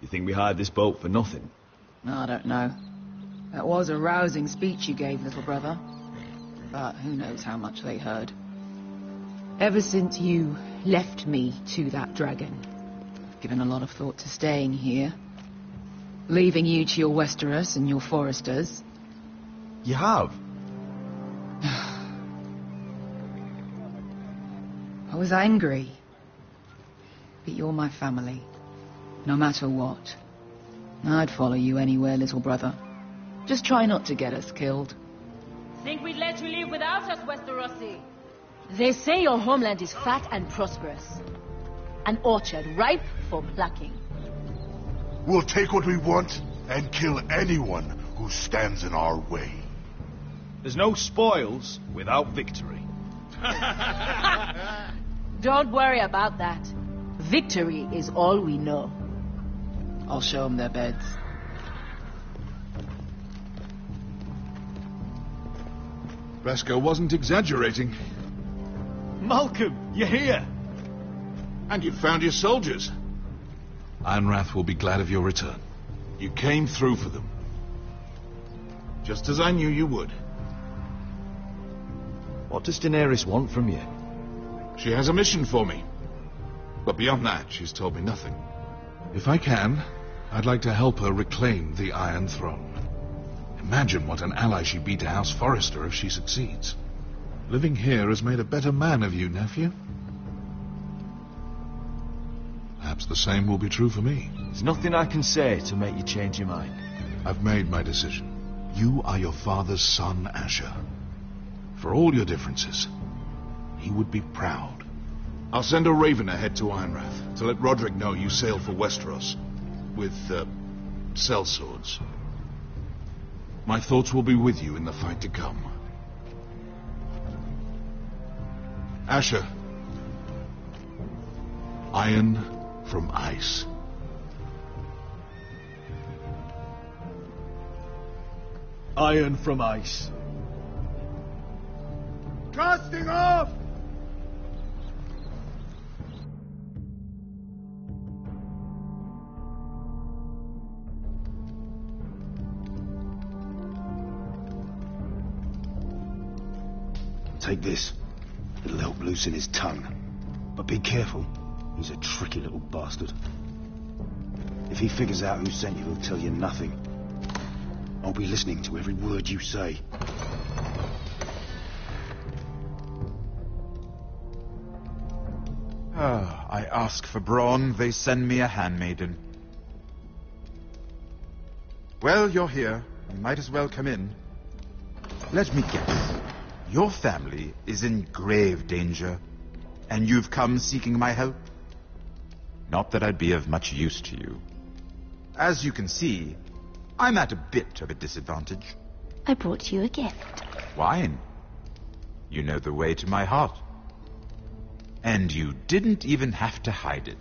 You think we hired this boat for nothing? I don't know. That was a rousing speech you gave, little brother. But who knows how much they heard. Ever since you left me to that dragon, I've given a lot of thought to staying here. Leaving you to your Westeros and your Foresters. You have? I was angry. But you're my family. No matter what. I'd follow you anywhere, little brother. Just try not to get us killed. Think we'd let you leave without us, Westerosi? They say your homeland is fat and prosperous. An orchard ripe for plucking. We'll take what we want and kill anyone who stands in our way. There's no spoils without victory. Don't worry about that. Victory is all we know. I'll show them their beds. Bresco wasn't exaggerating. Malcolm, you're here! And you found your soldiers. Ironrath will be glad of your return. You came through for them. Just as I knew you would. What does Daenerys want from you? She has a mission for me. But beyond that, she's told me nothing. If I can, I'd like to help her reclaim the Iron Throne. Imagine what an ally she'd be to House Forrester if she succeeds. Living here has made a better man of you, nephew. Perhaps the same will be true for me. There's nothing I can say to make you change your mind. I've made my decision. You are your father's son, Asher. For all your differences, he would be proud. I'll send a raven ahead to Ironrath to let Roderick know you sail for Westeros with, sellswords. My thoughts will be with you in the fight to come. Asher. Iron from ice. Iron from ice. Casting off! Take this. It'll help loosen his tongue. But be careful. He's a tricky little bastard. If he figures out who sent you, he'll tell you nothing. I'll be listening to every word you say. I ask for brawn, they send me a handmaiden. Well, you're here. You might as well come in. Let me guess. Your family is in grave danger, and you've come seeking my help? Not that I'd be of much use to you. As you can see, I'm at a bit of a disadvantage. I brought you a gift. Wine. You know the way to my heart. And you didn't even have to hide it.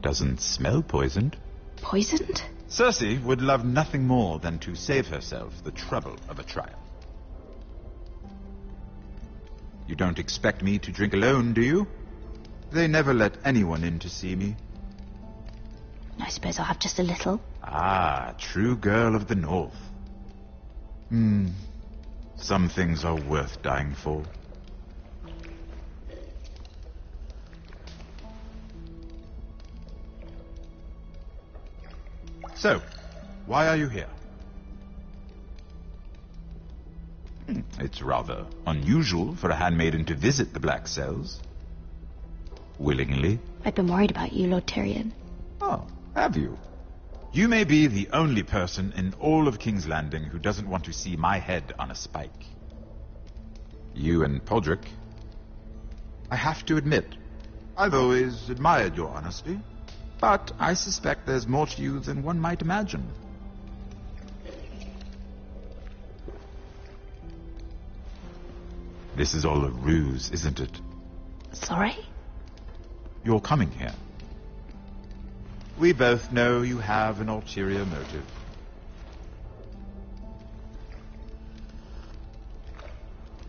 Doesn't smell poisoned. Poisoned? Cersei would love nothing more than to save herself the trouble of a trial. You don't expect me to drink alone, do you? They never let anyone in to see me. I suppose I'll have just a little. Ah, true girl of the North. Some things are worth dying for. So, why are you here? It's rather unusual for a handmaiden to visit the Black Cells. Willingly. I've been worried about you, Lord Tyrion. Oh, have you? You may be the only person in all of King's Landing who doesn't want to see my head on a spike. You and Podrick. I have to admit, I've always admired your honesty, but I suspect there's more to you than one might imagine. This is all a ruse, isn't it? Sorry? You're coming here. We both know you have an ulterior motive.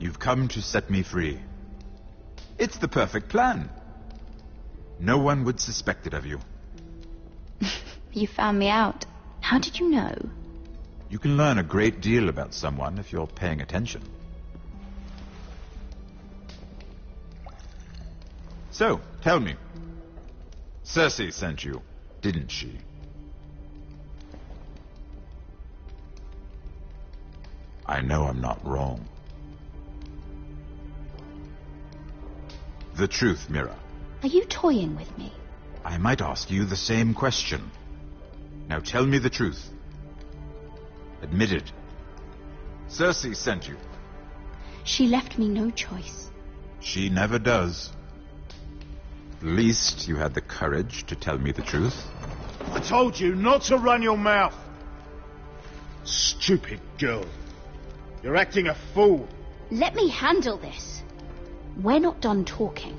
You've come to set me free. It's the perfect plan. No one would suspect it of you. You found me out. How did you know? You can learn a great deal about someone if you're paying attention. So, tell me. Cersei sent you, didn't she? I know I'm not wrong. The truth, Mira. Are you toying with me? I might ask you the same question. Now tell me the truth. Admit it. Cersei sent you. She left me no choice. She never does. At least you had the courage to tell me the truth. I told you not to run your mouth. Stupid girl. You're acting a fool. Let me handle this. We're not done talking.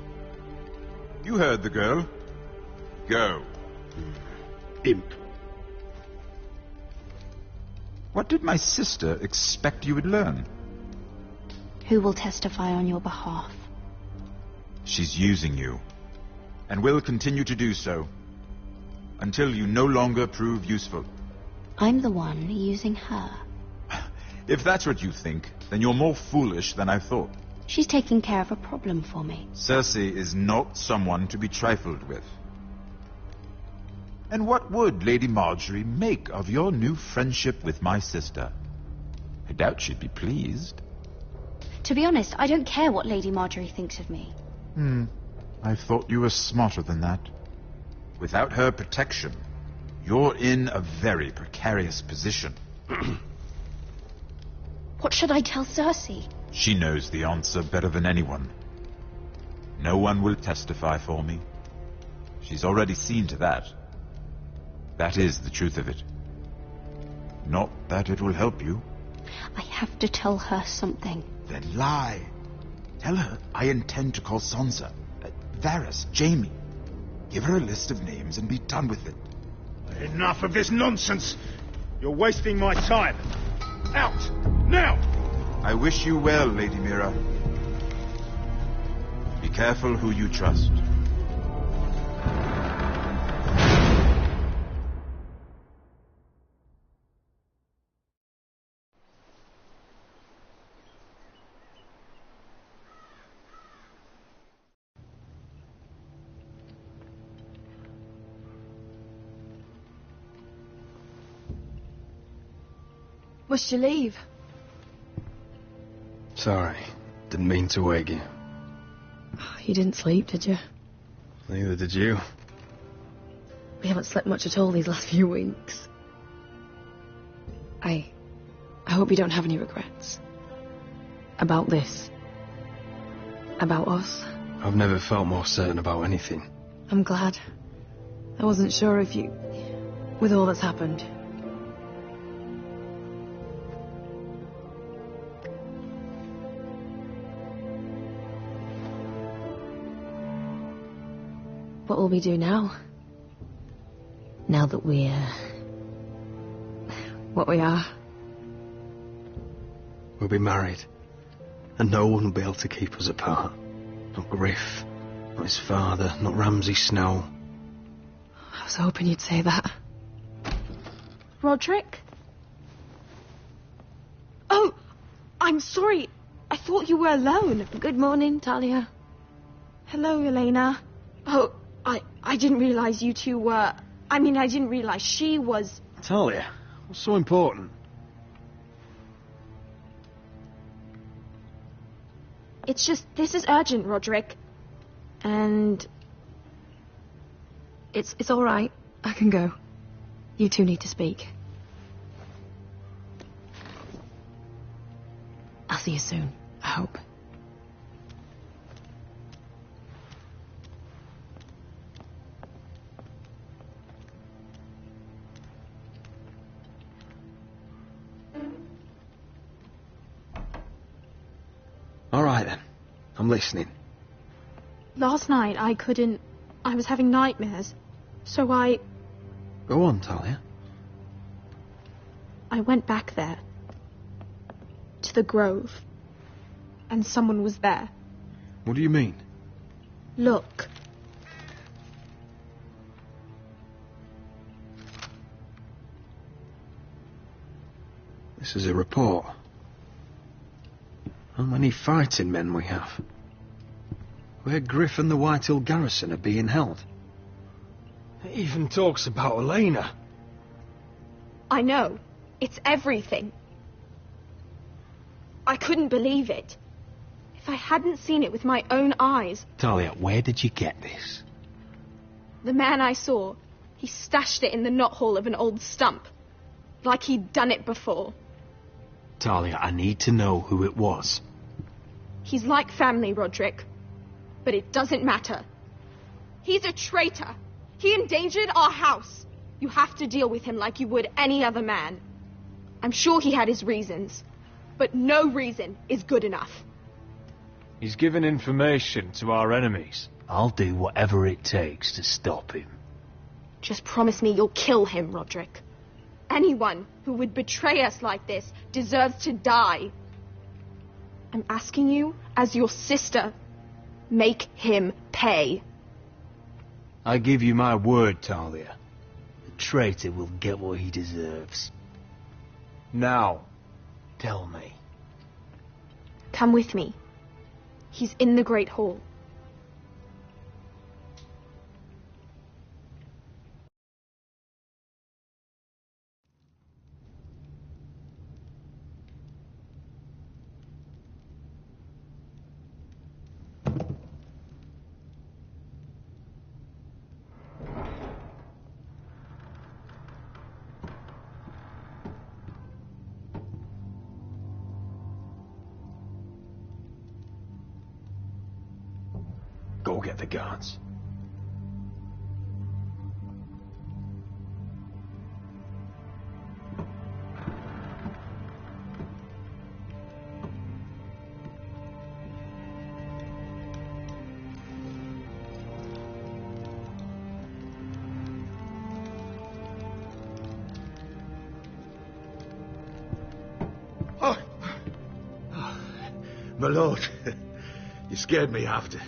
You heard the girl. Go. Imp. What did my sister expect you would learn? Who will testify on your behalf? She's using you, and will continue to do so, until you no longer prove useful. I'm the one using her. If that's what you think, then you're more foolish than I thought. She's taking care of a problem for me. Cersei is not someone to be trifled with. And what would Lady Marjorie make of your new friendship with my sister? I doubt she'd be pleased. To be honest, I don't care what Lady Marjorie thinks of me. I thought you were smarter than that. Without her protection, you're in a very precarious position. What should I tell Cersei? She knows the answer better than anyone. No one will testify for me. She's already seen to that. That is the truth of it. Not that it will help you. I have to tell her something. Then lie. Tell her I intend to call Sansa, Varys, Jaime. Give her a list of names and be done with it. Enough of this nonsense. You're wasting my time. Out! Now! I wish you well, Lady Mira. Be careful who you trust. Must you leave? Sorry, didn't mean to wake you. You didn't sleep, did you? Neither did you. We haven't slept much at all these last few weeks. I hope you don't have any regrets. About this. About us. I've never felt more certain about anything. I'm glad. I wasn't sure if you... with all that's happened. What will we do now? Now that we're... what we are? We'll be married. And no one will be able to keep us apart. Not Griff, not his father, not Ramsay Snow. I was hoping you'd say that. Roderick? Oh, I'm sorry. I thought you were alone. Good morning, Talia. Hello, Elena. Oh, I didn't realize you two were... I mean, I didn't realize she was... Talia, what's so important? It's just, this is urgent, Roderick. And... It's all right. I can go. You two need to speak. I'll see you soon, I hope. All right, then. I'm listening. Last night, I couldn't... I was having nightmares. So I Go on, Talia. went back there. To the Grove. and someone was there. What do you mean? Look. This is a report. How many fighting men we have. Where Griff and the Whitehill garrison are being held. It even talks about Elena. I know. It's everything. I couldn't believe it. If I hadn't seen it with my own eyes... Talia, where did you get this? The man I saw, he stashed it in the knothole of an old stump. Like he'd done it before. Talia, I need to know who it was. He's like family, Roderick. But it doesn't matter. He's a traitor. He endangered our house. You have to deal with him like you would any other man. I'm sure he had his reasons. But no reason is good enough. He's given information to our enemies. I'll do whatever it takes to stop him. Just promise me you'll kill him, Roderick. Anyone who would betray us like this deserves to die. I'm asking you, as your sister, make him pay. I give you my word, Talia. The traitor will get what he deserves. Now, tell me. Come with me. He's in the Great Hall. Go get the guards. My lord, you scared me after.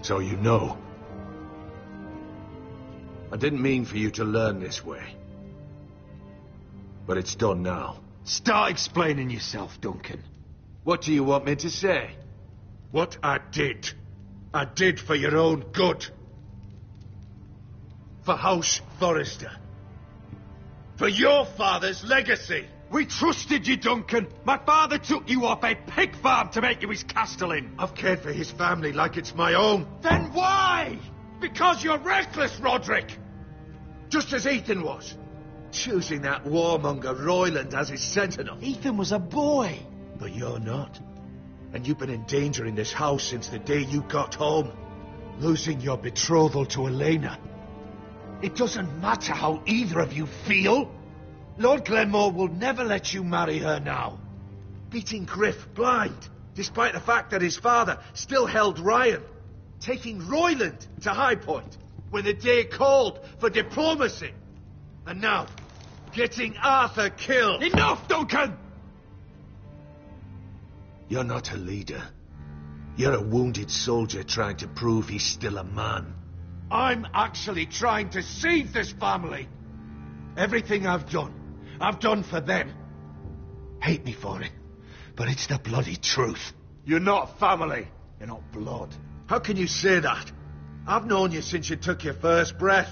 So you know. I didn't mean for you to learn this way. But it's done now. Start explaining yourself, Duncan. What do you want me to say? What I did for your own good. For House Forrester. For your father's legacy. We trusted you, Duncan. My father took you off a pig farm to make you his castellan. I've cared for his family like it's my own. Then why? Because you're reckless, Roderick. Just as Ethan was. Choosing that warmonger Royland as his sentinel. Ethan was a boy. But you're not. And you've been in danger in this house since the day you got home. Losing your betrothal to Elena. It doesn't matter how either of you feel. Lord Glenmore will never let you marry her now. Beating Griff blind, despite the fact that his father still held Ryan. Taking Royland to High Point when the day called for diplomacy. And now, getting Arthur killed. Enough, Duncan! You're not a leader. You're a wounded soldier trying to prove he's still a man. I'm actually trying to save this family. Everything I've done for them. Hate me for it, but it's the bloody truth. You're not family. You're not blood. How can you say that? I've known you since you took your first breath.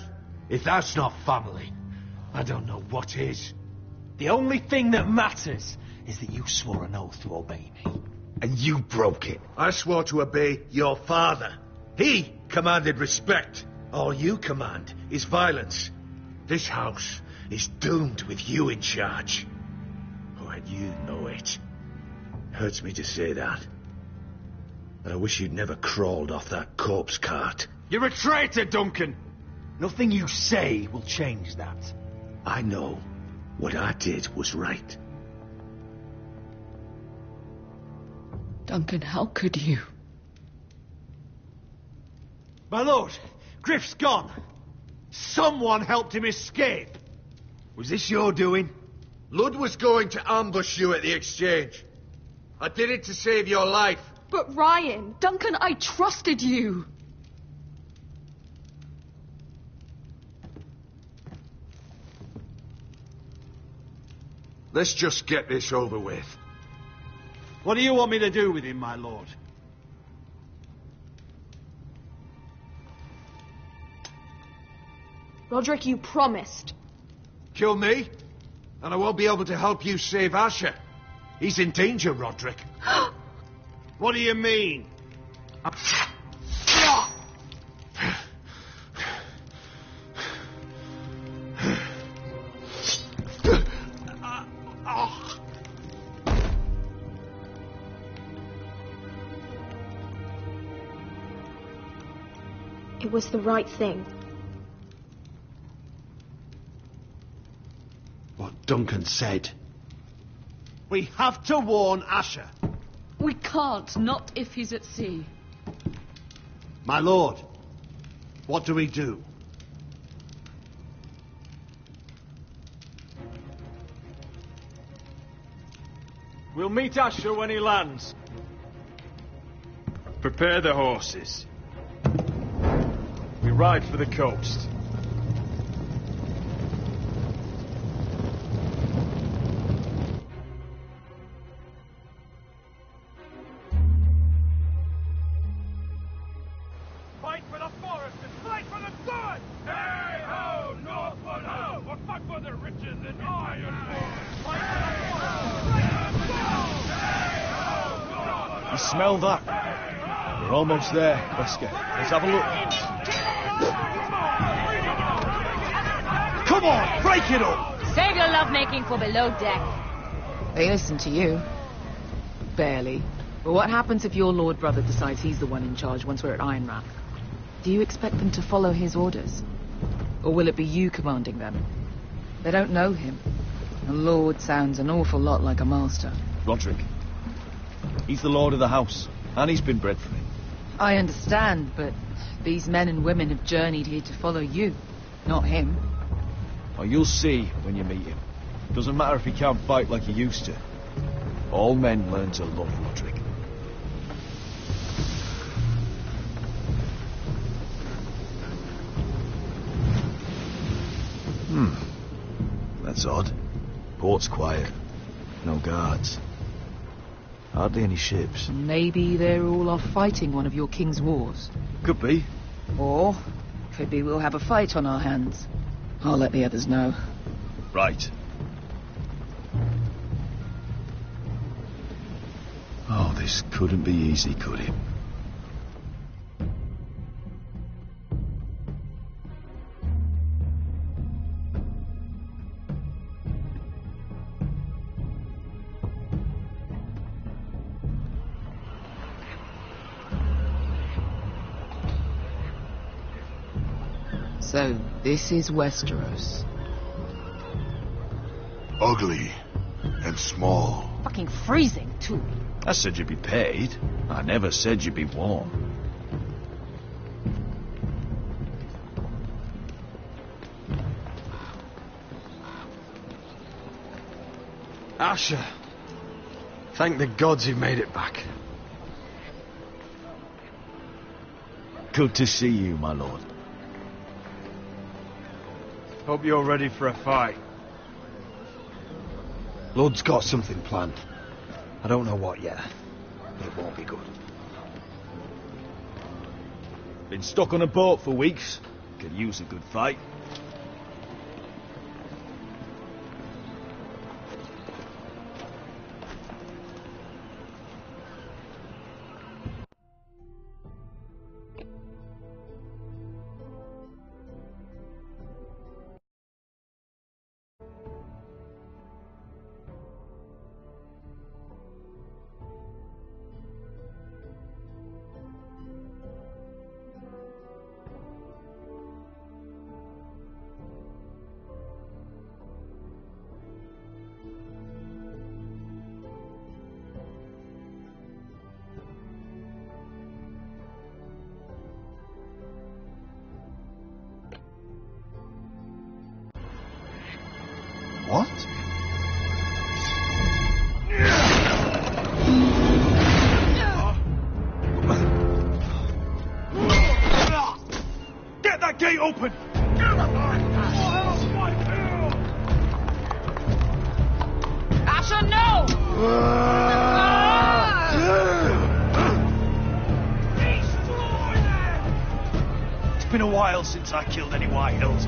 If that's not family, I don't know what is. The only thing that matters is that you swore an oath to obey me. And you broke it. I swore to obey your father. He commanded respect. All you command is violence. This house is doomed with you in charge. Oh, and you know it. Hurts me to say that. But I wish you'd never crawled off that corpse cart. You're a traitor, Duncan! Nothing you say will change that. I know what I did was right. Duncan, how could you? My lord, Griff's gone. Someone helped him escape. Was this your doing? Lud was going to ambush you at the exchange. I did it to save your life. But Ryan... Duncan, I trusted you. Let's just get this over with. What do you want me to do with him, my lord? Roderick, you promised. Kill me, and I won't be able to help you save Asher. He's in danger, Roderick. What do you mean? It was the right thing. What Duncan said. We have to warn Asher. We can't, not if he's at sea. My lord, what do we do? We'll meet Asher when he lands. Prepare the horses. We ride for the coast. Fight for the forest and fight for the sword! Hey ho, Northwood ho! Or fight for the riches and iron! Fight for the forest! Fight for the sword! Hey ho, Northwood! You smell that? We're almost there, Wesker. Let's have a look. Come on, break it up! Save your lovemaking for below deck. They listen to you. Barely. But what happens if your lord brother decides he's the one in charge once we're at Ironrath? Do you expect them to follow his orders? Or will it be you commanding them? They don't know him. A lord sounds an awful lot like a master. Roderick. He's the lord of the house, and he's been bred for it. I understand, but these men and women have journeyed here to follow you, not him. Oh, you'll see when you meet him. Doesn't matter if he can't fight like he used to. All men learn to love Roderick. That's odd. Port's quiet. No guards. Hardly any ships. Maybe they're all off fighting one of your king's wars. Could be. Or could be we'll have a fight on our hands. I'll let the others know. Right. Oh, this couldn't be easy, could it? So, this is Westeros. Ugly and small. Fucking freezing, too. I said you'd be paid. I never said you'd be warm. Asher. Thank the gods you made it back. Good to see you, my lord. Hope you're ready for a fight. Lud's got something planned. I don't know what yet. It won't be good. Been stuck on a boat for weeks. Could use a good fight. while since I killed any White Hills.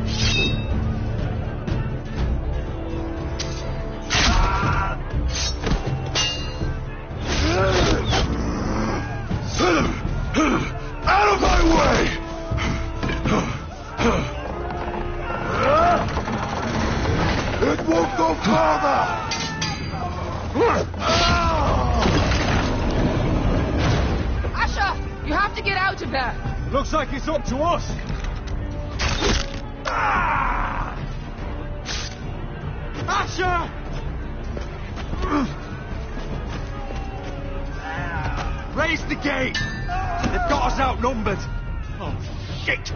Out of my way! It won't go farther! Asher! You have to get out of there! Looks like it's up to us. Asher! Raise the gate! They've got us outnumbered. Oh, shit!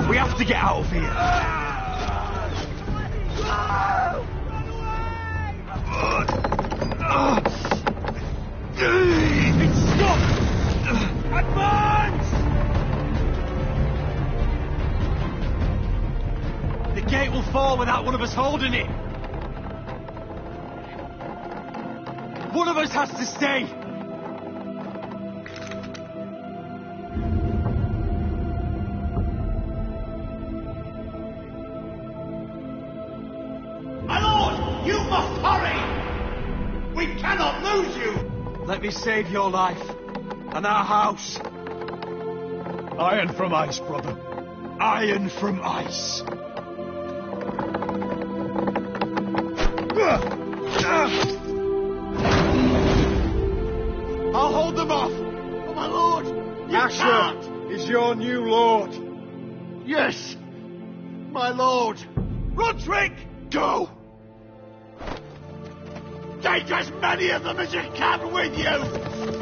We have to get out of here. It's stuck! Advance! The gate will fall without one of us holding it. One of us has to stay. My lord, you must hurry! We cannot lose you! Let me save your life and our house. Iron from ice, brother. Iron from ice. I'll hold them off. Oh, my lord! You Asher can't! is your new lord. Yes! My lord! Roderick! Go! Take as many of them as you can with you!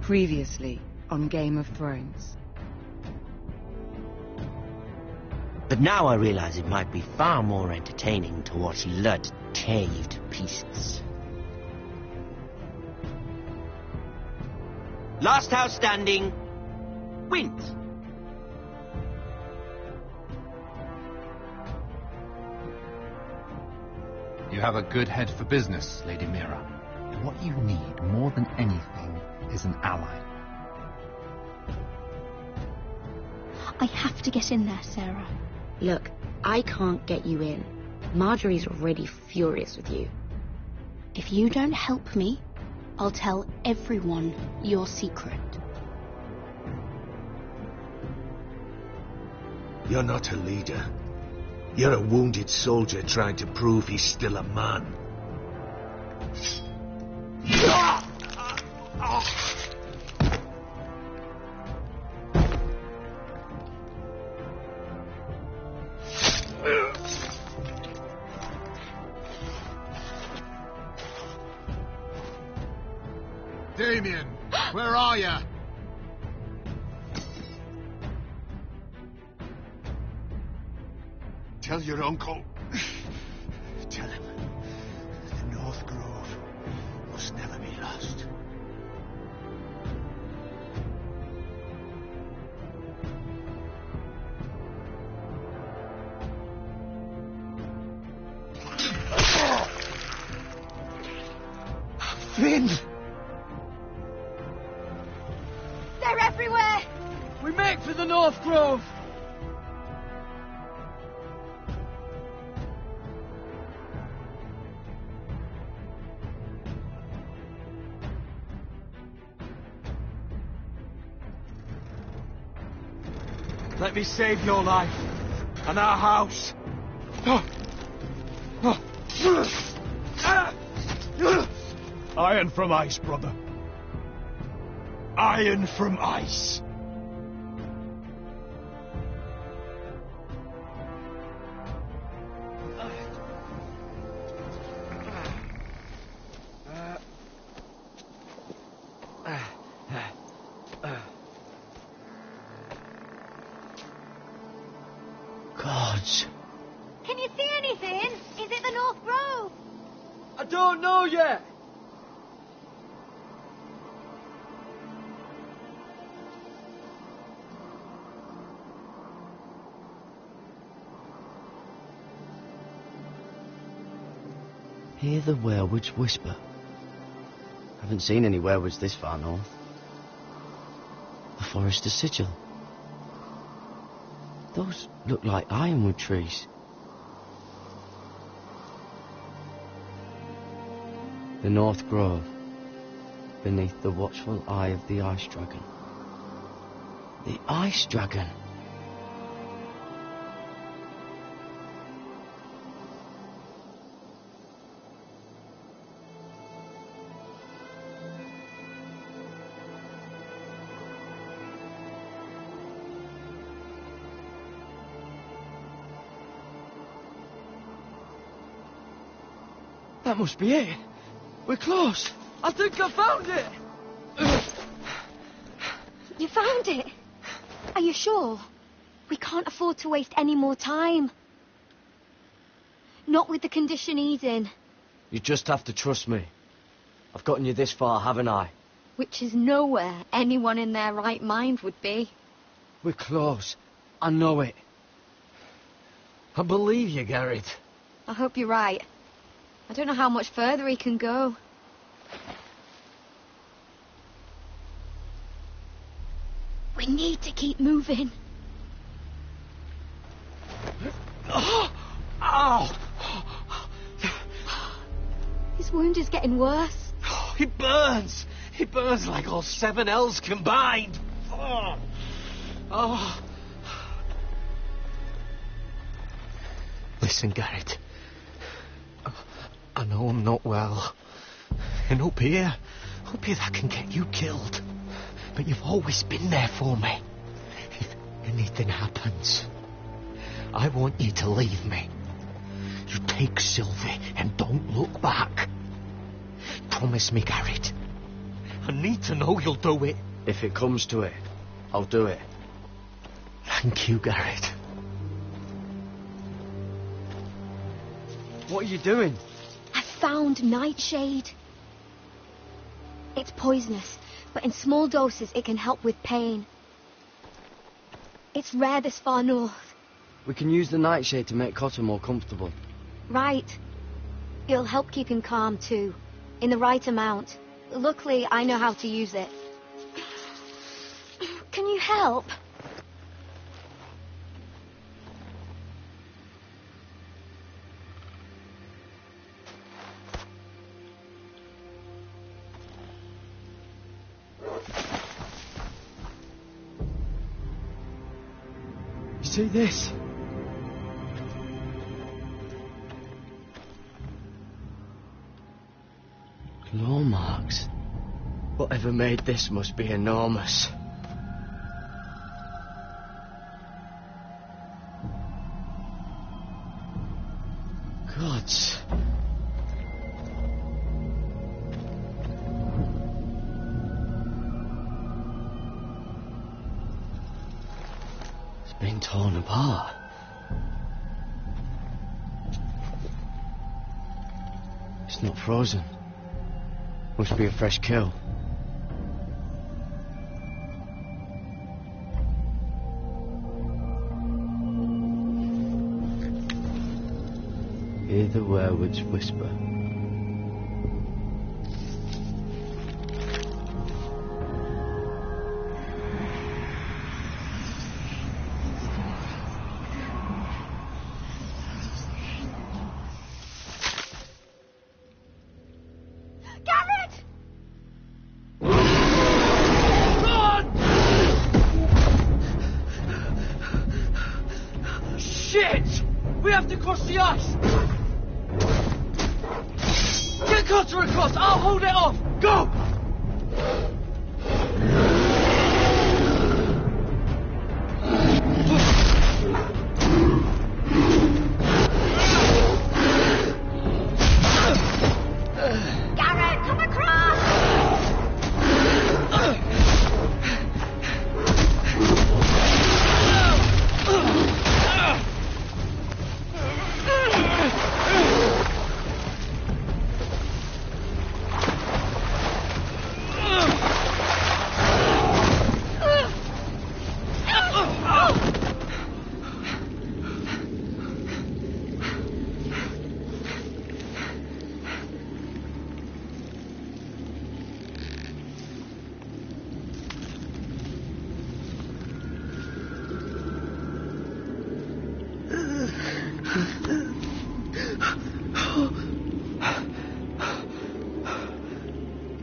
Previously on Game of Thrones. But now I realize it might be far more entertaining to watch Ludd tear you to pieces. Last house standing wins. You have a good head for business, Lady Mira. What you need more than anything is an ally. I have to get in there, Sarah. Look, I can't get you in. Marjorie's already furious with you. If you don't help me, I'll tell everyone your secret. You're not a leader. You're a wounded soldier trying to prove he's still a man. Damien, where are you? Tell your uncle. Tell him the North Grove must never be lost. Finn! They're everywhere! We make for the North Grove! Let me save your life and our house. Iron from ice, brother. Iron from ice. Gods. Can you see anything? Is it the North Grove? I don't know yet. Hear the werewolves whisper. Haven't seen any werewolves this far north. The Forester Sigil. Those look like ironwood trees. The North Grove, beneath the watchful eye of the Ice Dragon. The Ice Dragon! That must be it. We're close. I think I found it. You found it? Are you sure? We can't afford to waste any more time. Not with the condition he's in. You just have to trust me. I've gotten you this far, haven't I? Which is nowhere anyone in their right mind would be. We're close. I know it. I believe you, Garrett. I hope you're right. I don't know how much further he can go. We need to keep moving. Ow! His wound is getting worse. He burns! He burns like all 7 L's combined! Oh. Listen, Garrett. I know I'm not well. And up here that can get you killed. But you've always been there for me. If anything happens, I want you to leave me. You take Sylvie and don't look back. Promise me, Garrett. I need to know you'll do it. If it comes to it, I'll do it. Thank you, Garrett. What are you doing? I found Nightshade. It's poisonous, but in small doses it can help with pain. It's rare this far north. We can use the nightshade to make Cotter more comfortable. Right. It'll help keep him calm, too. In the right amount. Luckily, I know how to use it. Can you help? You see this? Claw marks. Whatever made this must be enormous. Gods. It's been torn apart. It's not frozen. Must be a fresh kill. Hear the werewood's whisper.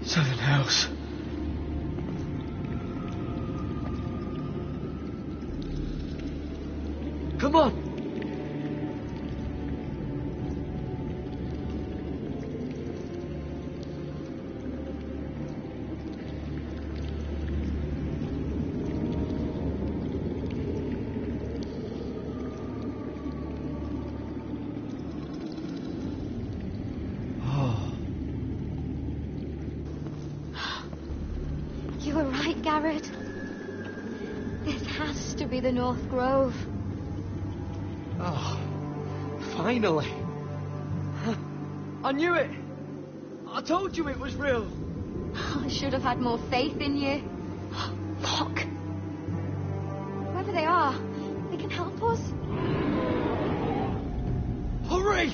Seven Hells. Come on! You were right, Garrett. This has to be the North Grove. Oh, finally. I knew it. I told you it was real. I should have had more faith in you. Look. Whoever they are, they can help us. Hurry!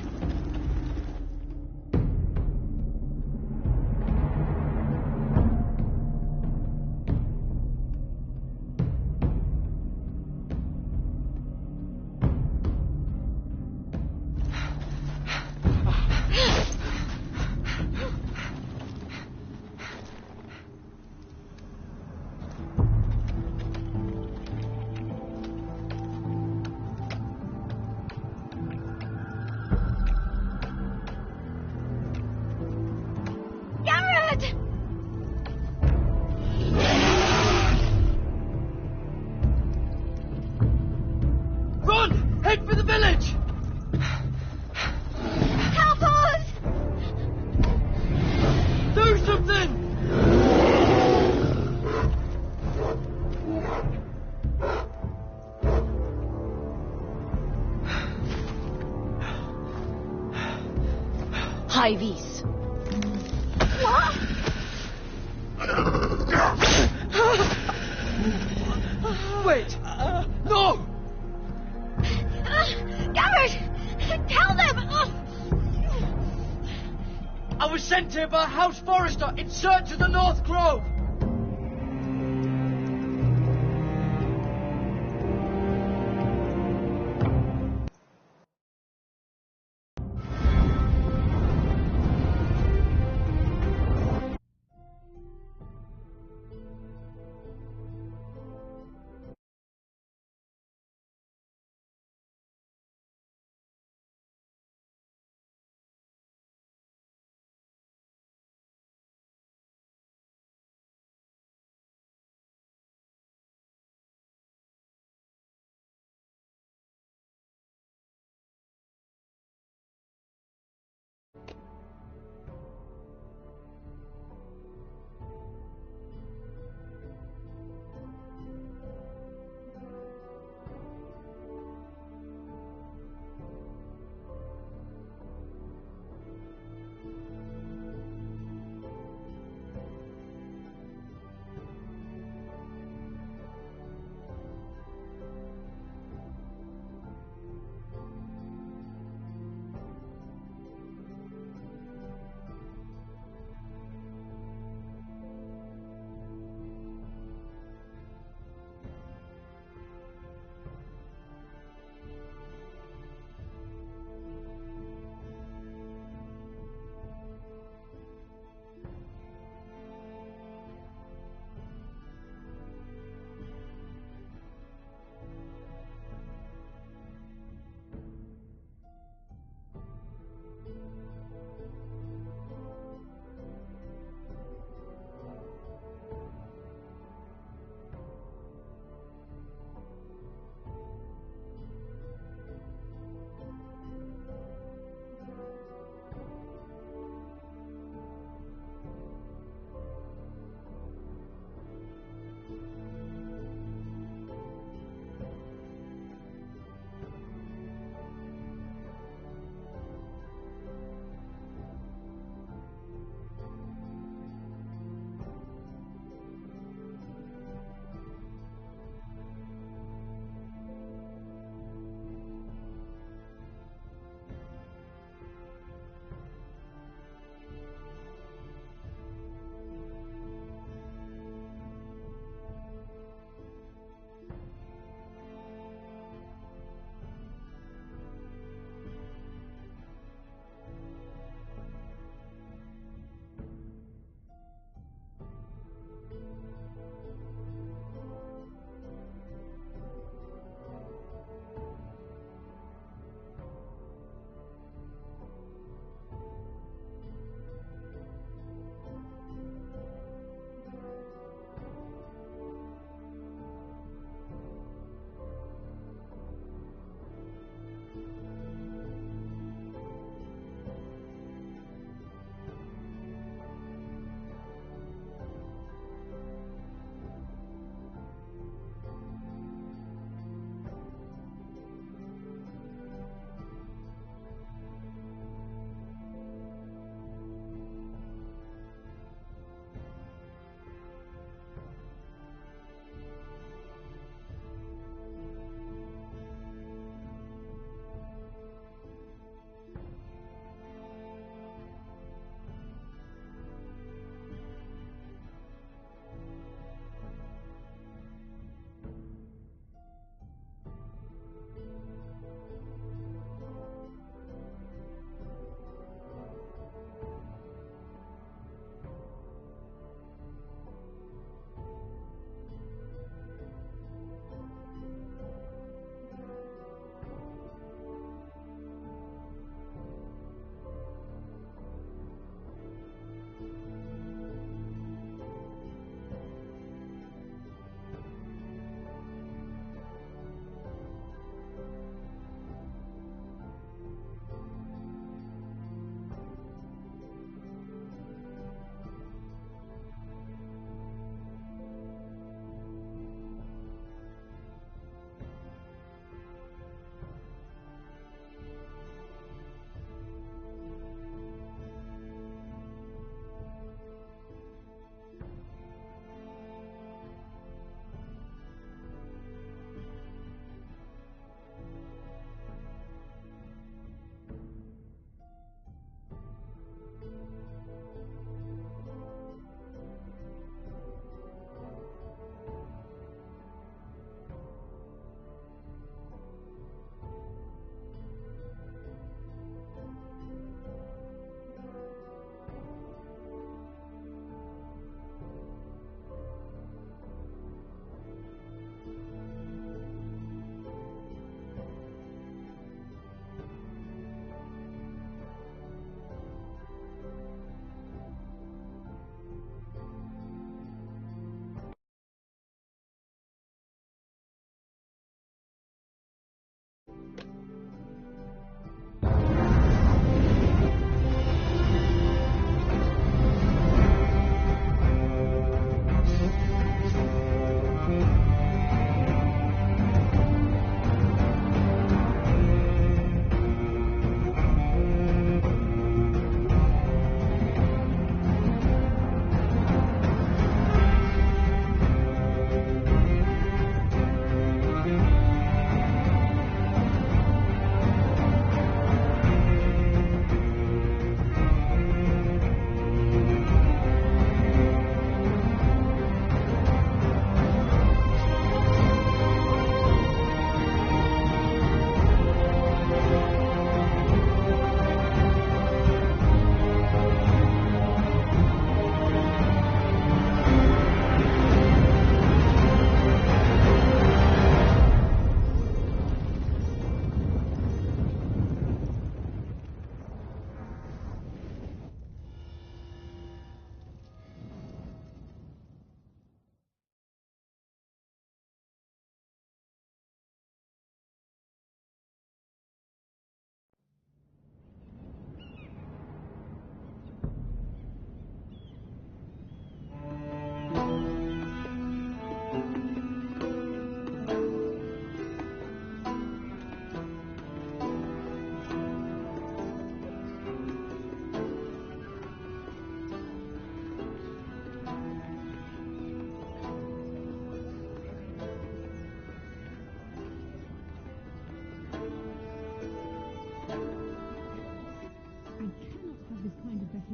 Ivies. What? Wait! No! Garrett! Tell them! I was sent here by House Forrester in search of the North Grove.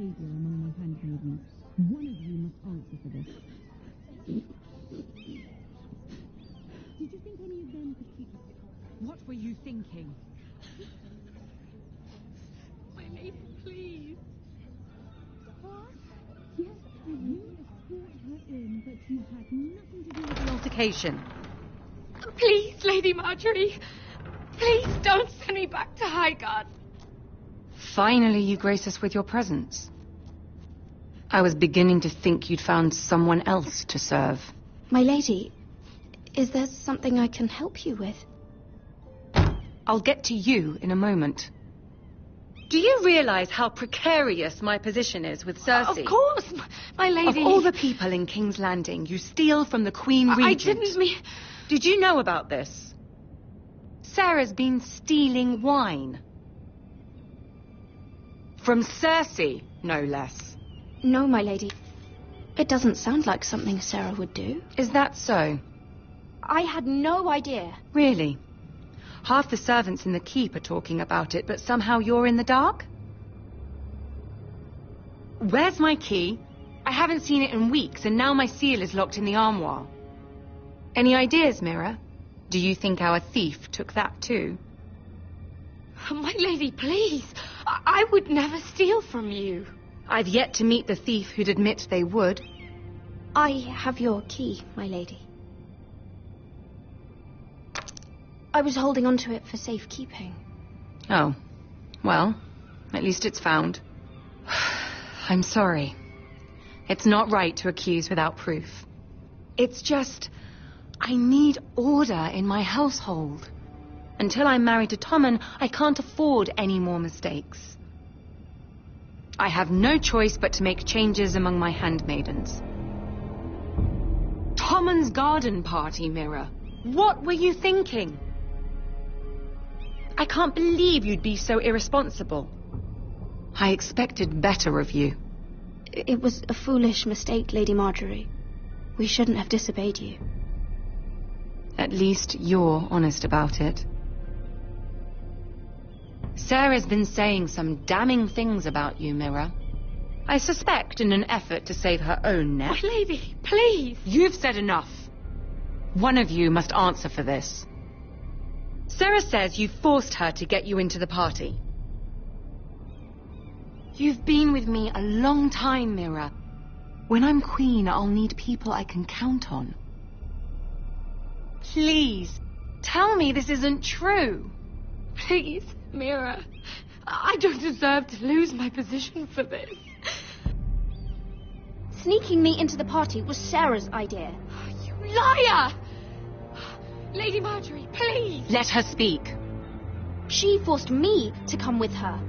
behavior among my handmaidens. One of you must answer for this. Did you think any of them could keep... What were you thinking? My lady, please. What? Yes, you escort her in, but you had nothing to do with the Altercation. Please, Lady Marjorie. Please don't send me back to Highgarden. Finally, you grace us with your presence. I was beginning to think you'd found someone else to serve. My lady, is there something I can help you with? I'll get to you in a moment. Do you realize how precarious my position is with Cersei? Of course, my lady. Of all the people in King's Landing, you steal from the Queen Regent. I didn't mean... Did you know about this? Sarah's been stealing wine. From Cersei, no less. No, my lady. It doesn't sound like something Sarah would do. Is that so? I had no idea. Really? Half the servants in the keep are talking about it, but somehow you're in the dark? Where's my key? I haven't seen it in weeks, and now my seal is locked in the armoire. Any ideas, Mira? Do you think our thief took that too? My lady, please. I would never steal from you. I've yet to meet the thief who'd admit they would. I have your key, my lady. I was holding on to it for safekeeping. Oh. Well, at least it's found. I'm sorry. It's not right to accuse without proof. It's just... I need order in my household. Until I'm married to Tommen, I can't afford any more mistakes. I have no choice but to make changes among my handmaidens. Tommen's garden party, Mira. What were you thinking? I can't believe you'd be so irresponsible. I expected better of you. It was a foolish mistake, Lady Marjorie. We shouldn't have disobeyed you. At least you're honest about it. Sarah's been saying some damning things about you, Mira. I suspect in an effort to save her own neck. My lady, please! You've said enough. One of you must answer for this. Sarah says you forced her to get you into the party. You've been with me a long time, Mira. When I'm queen, I'll need people I can count on. Please, tell me this isn't true. Please, Mira. I don't deserve to lose my position for this. Sneaking me into the party was Sarah's idea. You liar! Lady Marjorie, please! Let her speak. She forced me to come with her.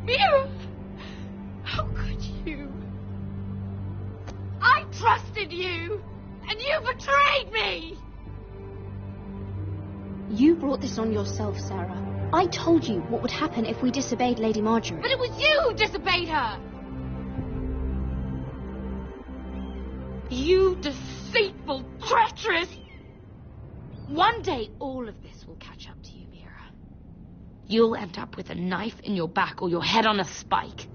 Mira! How could you? I trusted you! And you betrayed me! You brought this on yourself, Sarah. I told you what would happen if we disobeyed Lady Marjorie. But it was you who disobeyed her! You deceitful treacherous! One day all of this will catch up to you, Mira. You'll end up with a knife in your back or your head on a spike.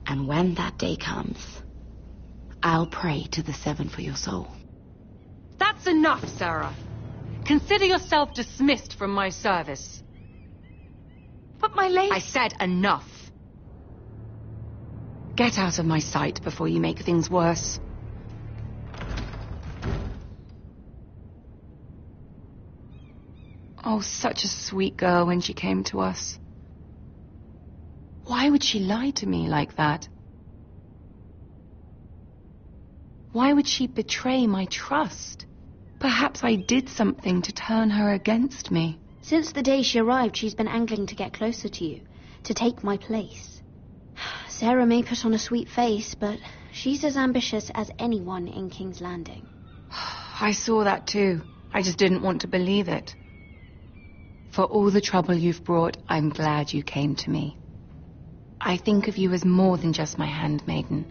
And when that day comes, I'll pray to the Seven for your soul. That's enough, Sarah. Consider yourself dismissed from my service. But my lady... I said enough. Get out of my sight before you make things worse. Oh, such a sweet girl when she came to us. Why would she lie to me like that? Why would she betray my trust? Perhaps I did something to turn her against me. Since the day she arrived, she's been angling to get closer to you, to take my place. Sarah may put on a sweet face, but she's as ambitious as anyone in King's Landing. I saw that too. I just didn't want to believe it. For all the trouble you've brought, I'm glad you came to me. I think of you as more than just my handmaiden.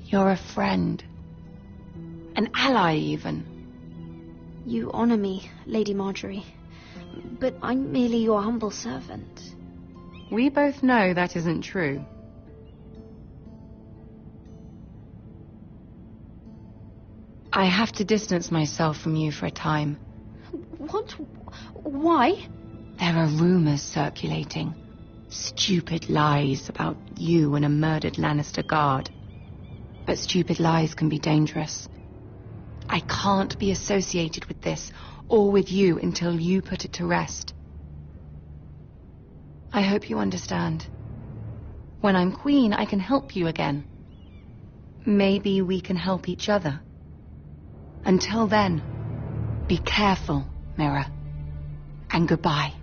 You're a friend. An ally, even. You honor me, Lady Marjorie, but I'm merely your humble servant. We both know that isn't true. I have to distance myself from you for a time. What? Why? There are rumors circulating. Stupid lies about you and a murdered Lannister guard. But stupid lies can be dangerous. I can't be associated with this, or with you, until you put it to rest. I hope you understand. When I'm queen, I can help you again. Maybe we can help each other. Until then, be careful, Mira. And goodbye.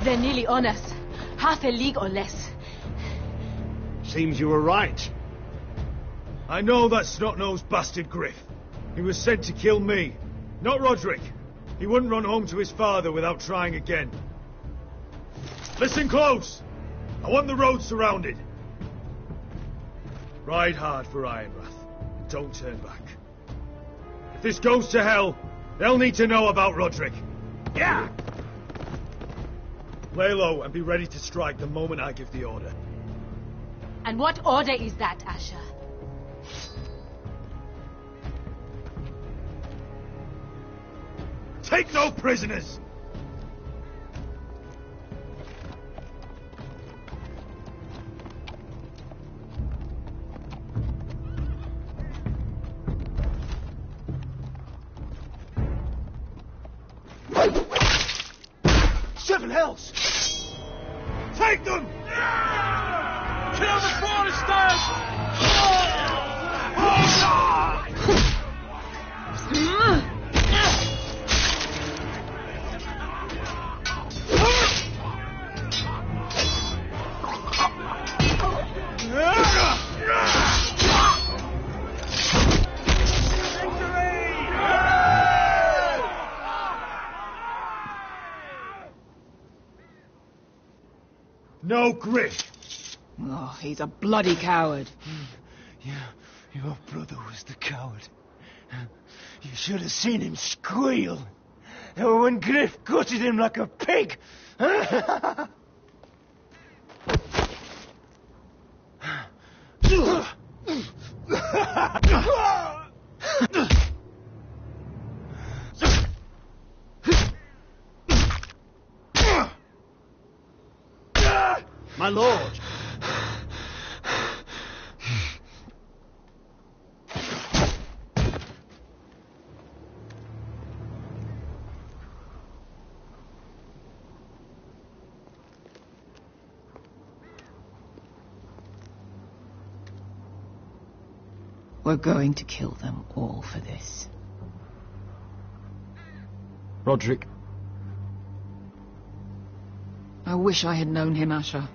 They're nearly on us. Half a league or less. Seems you were right. I know that snot-nosed bastard Griff. He was sent to kill me, not Roderick. He wouldn't run home to his father without trying again. Listen close! I want the road surrounded. Ride hard for Ironrath. Don't turn back. If this goes to hell, they'll need to know about Roderick. Yeah! Lay low and be ready to strike the moment I give the order. And what order is that, Asher? Take no prisoners! Seven hells! Take them! Kill the Foresters! No Griff! Oh, he's a bloody coward. Your brother was the coward. You should have seen him squeal. When Griff gutted him like a pig. My lord. We're going to kill them all for this. Roderick. I wish I had known him, Asher.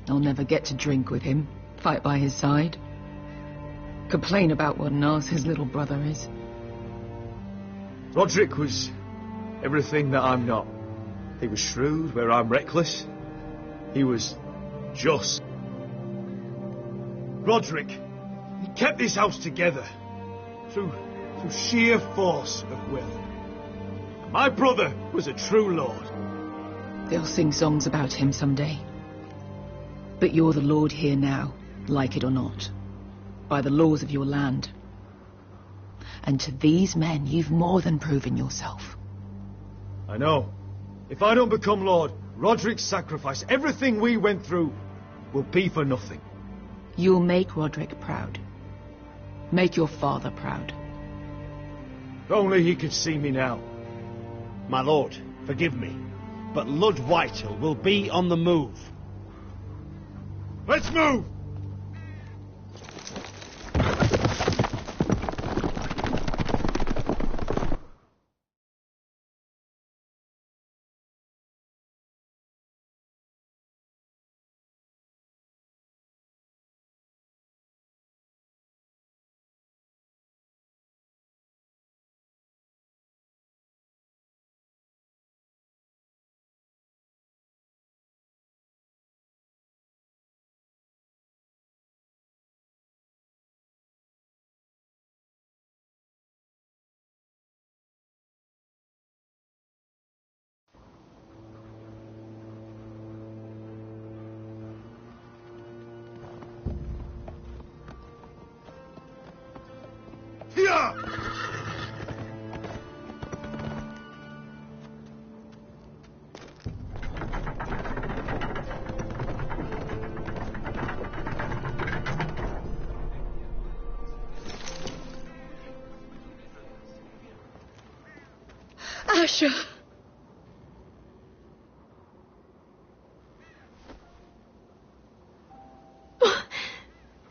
I'll never get to drink with him, fight by his side, complain about what an arse his little brother is. Roderick was everything that I'm not. He was shrewd where I'm reckless. He was just. Roderick, he kept this house together through sheer force of will. My brother was a true lord. They'll sing songs about him someday. But you're the lord here now, like it or not, by the laws of your land. And to these men, you've more than proven yourself. I know. If I don't become lord, Roderick's sacrifice, everything we went through, will be for nothing. You'll make Roderick proud. Make your father proud. If only he could see me now. My lord, forgive me, but Lud Whitehill will be on the move. Let's move! Here! Asher!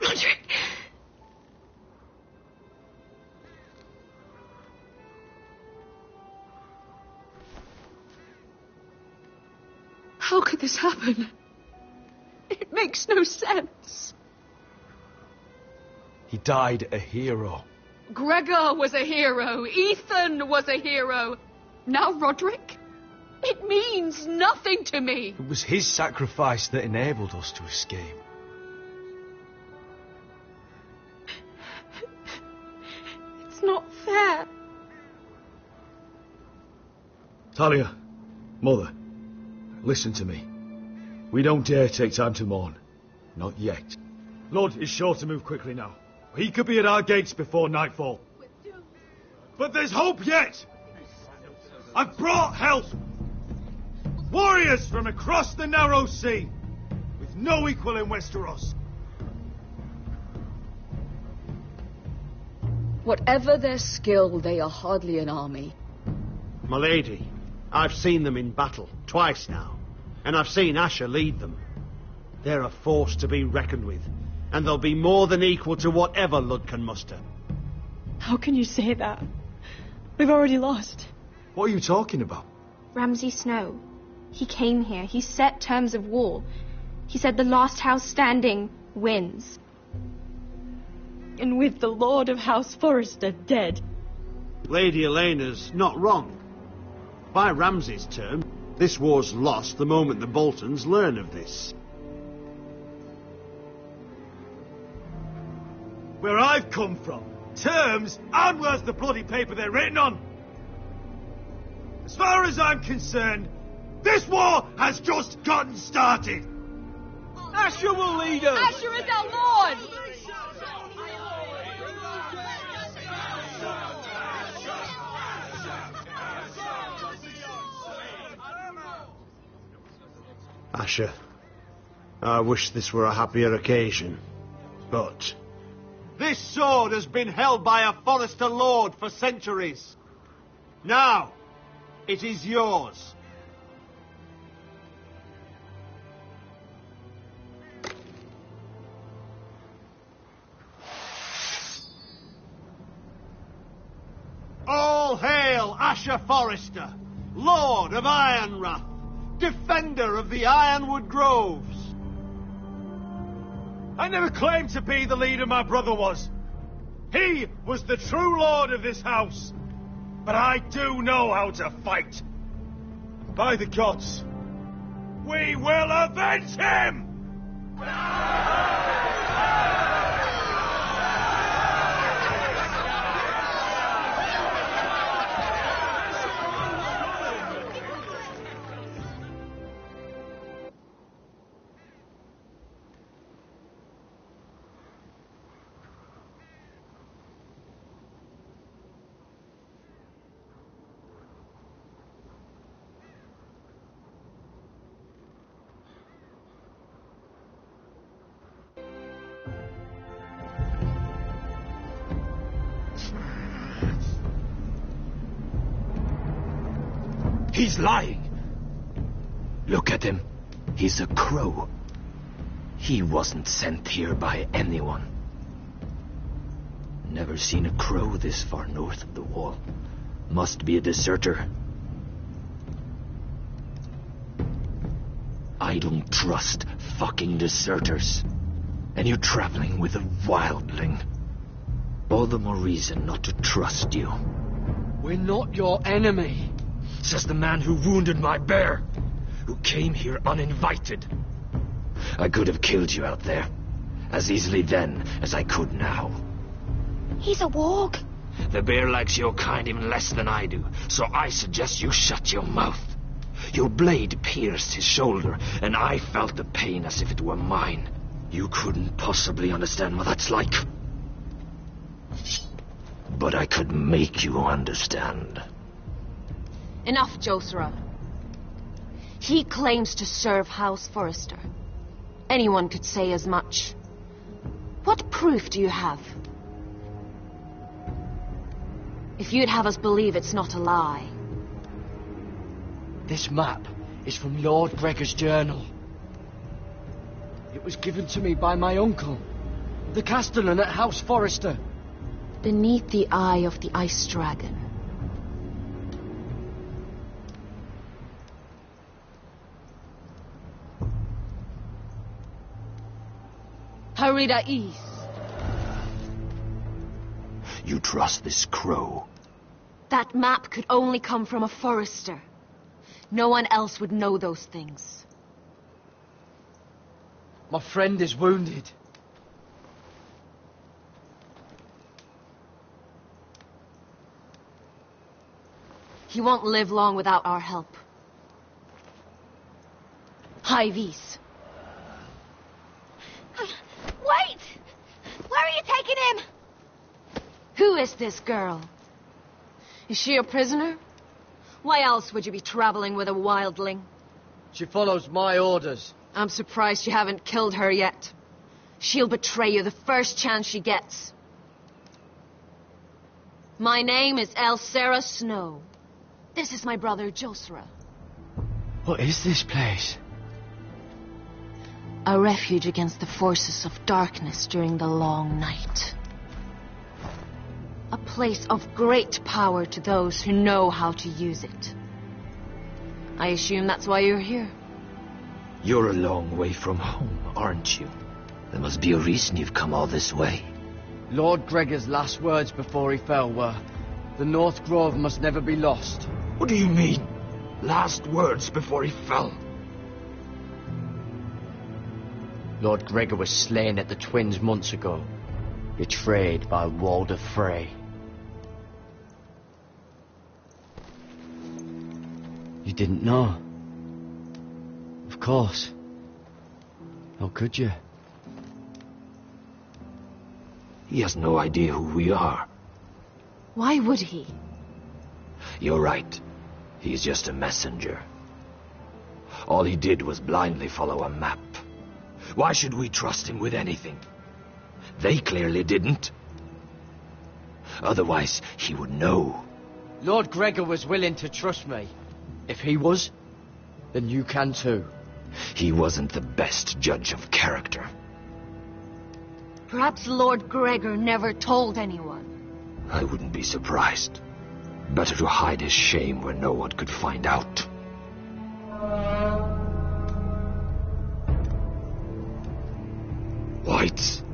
Roderick! How could this happen? It makes no sense. He died a hero. Gregor was a hero. Ethan was a hero. Now Roderick? It means nothing to me. It was his sacrifice that enabled us to escape. It's not fair. Talia, Mother, listen to me. We don't dare take time to mourn. Not yet. Lord is sure to move quickly now. He could be at our gates before nightfall. But there's hope yet! I've brought help! Warriors from across the narrow sea, with no equal in Westeros. Whatever their skill, they are hardly an army. My lady, I've seen them in battle, twice now, and I've seen Asher lead them. They're a force to be reckoned with, and they'll be more than equal to whatever Lud can muster. How can you say that? We've already lost. What are you talking about? Ramsay Snow. He came here. He set terms of war. He said the last house standing wins. And with the Lord of House Forrester dead. Lady Elena's not wrong. By Ramsay's term, this war's lost the moment the Boltons learn of this. Where I've come from, terms aren't worth the bloody paper they're written on. As far as I'm concerned, this war has just gotten started. Asher will lead us! Asher is our Lord! Asher, I wish this were a happier occasion, but... This sword has been held by a Forrester Lord for centuries. Now, it is yours. All hail Asher Forrester, Lord of Ironrath, defender of the Ironwood Groves. I never claimed to be the leader my brother was. He was the true lord of this house. But I do know how to fight. By the gods, we will avenge him! He's lying. Look at him. He's a crow. He wasn't sent here by anyone. Never seen a crow this far north of the wall. Must be a deserter. I don't trust fucking deserters. And you traveling with a wildling. All the more reason not to trust you. We're not your enemy. Says the man who wounded my bear. Who came here uninvited. I could have killed you out there. As easily then as I could now. He's a warg. The bear likes your kind even less than I do. So I suggest you shut your mouth. Your blade pierced his shoulder, and I felt the pain as if it were mine. You couldn't possibly understand what that's like. But I could make you understand. Enough, Josra. He claims to serve House Forrester. Anyone could say as much. What proof do you have? If you'd have us believe it's not a lie. This map is from Lord Gregor's journal. It was given to me by my uncle, the castellan at House Forrester. Beneath the eye of the Ice Dragon. Harida East. You trust this crow? That map could only come from a Forrester. No one else would know those things. My friend is wounded. He won't live long without our help. Hyvis. Wait! Where are you taking him? Who is this girl? Is she a prisoner? Why else would you be traveling with a wildling? She follows my orders. I'm surprised you haven't killed her yet. She'll betray you the first chance she gets. My name is Elsera Snow. This is my brother Josra. What is this place? A refuge against the forces of darkness during the long night. A place of great power to those who know how to use it. I assume that's why you're here. You're a long way from home, aren't you? There must be a reason you've come all this way. Lord Gregor's last words before he fell were, "The North Grove must never be lost." What do you mean? Last words before he fell? Lord Gregor was slain at the Twins months ago, betrayed by Walder Frey. You didn't know? Of course. How could you? He has no idea who we are. Why would he? You're right. He's just a messenger. All he did was blindly follow a map. Why should we trust him with anything? They clearly didn't. Otherwise, he would know. Lord Gregor was willing to trust me. If he was, then you can too. He wasn't the best judge of character. Perhaps Lord Gregor never told anyone. I wouldn't be surprised. Better to hide his shame where no one could find out. Whites.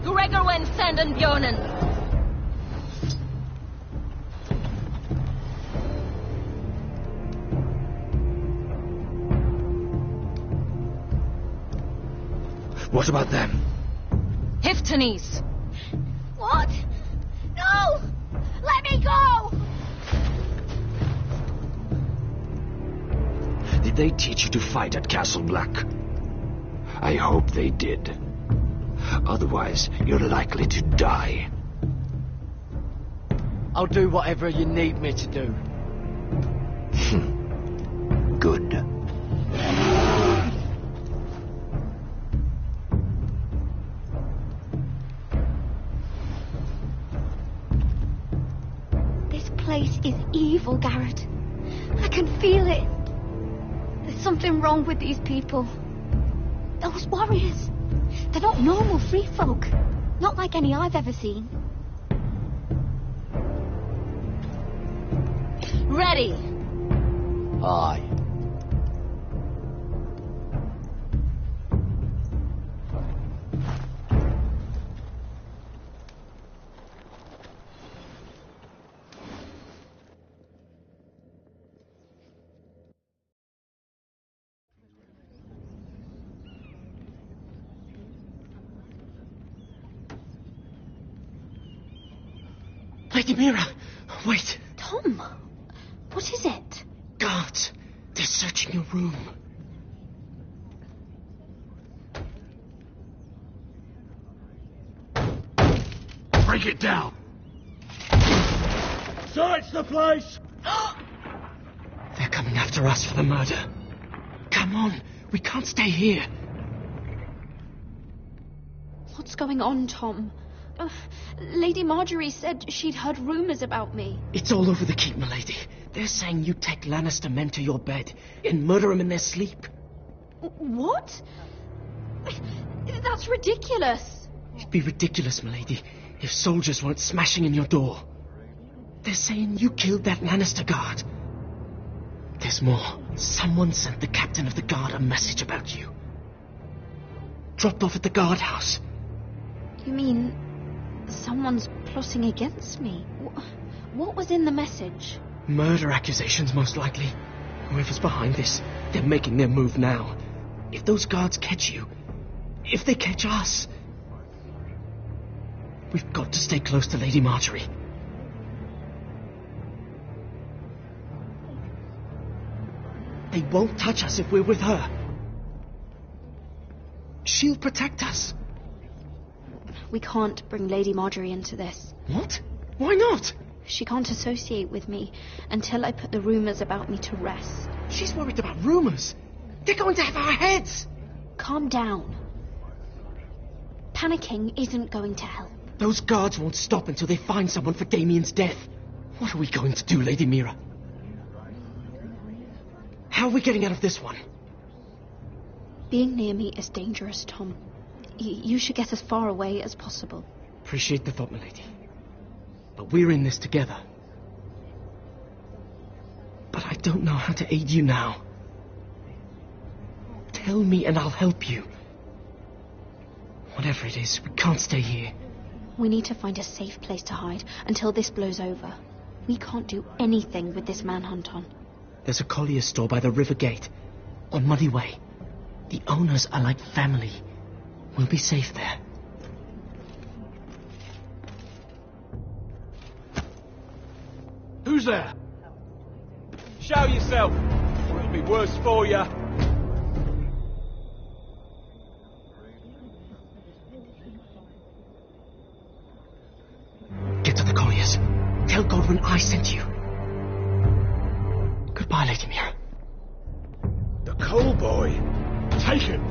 Gregor went Sanden Björnen. What about them? Hiftanes. What? No! Let me go! Did they teach you to fight at Castle Black? I hope they did. Otherwise, you're likely to die. I'll do whatever you need me to do. Good. This place is evil, Garrett. I can feel it. There's something wrong with these people. Those warriors. They're not normal free folk. Not like any I've ever seen. Ready! Aye. Lady Mira, wait. Tom, what is it? Guards, they're searching your room. Break it down! Search the place! They're coming after us for the murder. Come on, we can't stay here. What's going on, Tom? Lady Marjorie said she'd heard rumours about me. It's all over the keep, milady. They're saying you take Lannister men to your bed and murder them in their sleep. What? That's ridiculous. It'd be ridiculous, milady, if soldiers weren't smashing in your door. They're saying you killed that Lannister guard. There's more. Someone sent the captain of the guard a message about you. Dropped off at the guardhouse. You mean someone's plotting against me? What was in the message? Murder accusations, most likely. Whoever's behind this, they're making their move now. If those guards catch you, if they catch us, we've got to stay close to Lady Marjorie. They won't touch us if we're with her. She'll protect us. We can't bring Lady Marjorie into this. What? Why not? She can't associate with me until I put the rumours about me to rest. She's worried about rumours. They're going to have our heads. Calm down. Panicking isn't going to help. Those guards won't stop until they find someone for Damien's death. What are we going to do, Lady Mira? How are we getting out of this one? Being near me is dangerous, Tom. You should get as far away as possible. Appreciate the thought, milady. But we're in this together. But I don't know how to aid you now. Tell me and I'll help you. Whatever it is, we can't stay here. We need to find a safe place to hide until this blows over. We can't do anything with this manhunt on. There's a collier's store by the river gate, on Muddy Way. The owners are like family. We'll be safe there. Who's there? Show yourself, or it'll be worse for you. Get to the colliers. Tell Godwin I sent you. Goodbye, Lady Mira. The Coal Boy. Taken.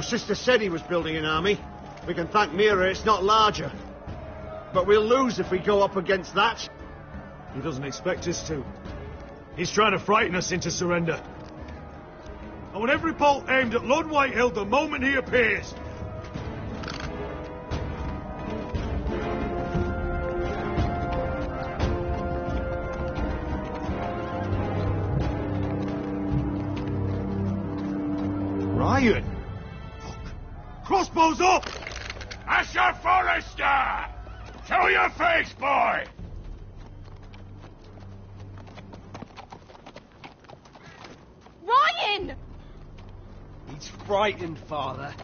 Your sister said he was building an army. We can thank Mira it's not larger. But we'll lose if we go up against that. He doesn't expect us to. He's trying to frighten us into surrender. I want every bolt aimed at Lord Whitehill the moment he appears. Ryan! Fuck. Crossbows up! Asher Forrester! Show your face, boy! Ryan! He's frightened, Father.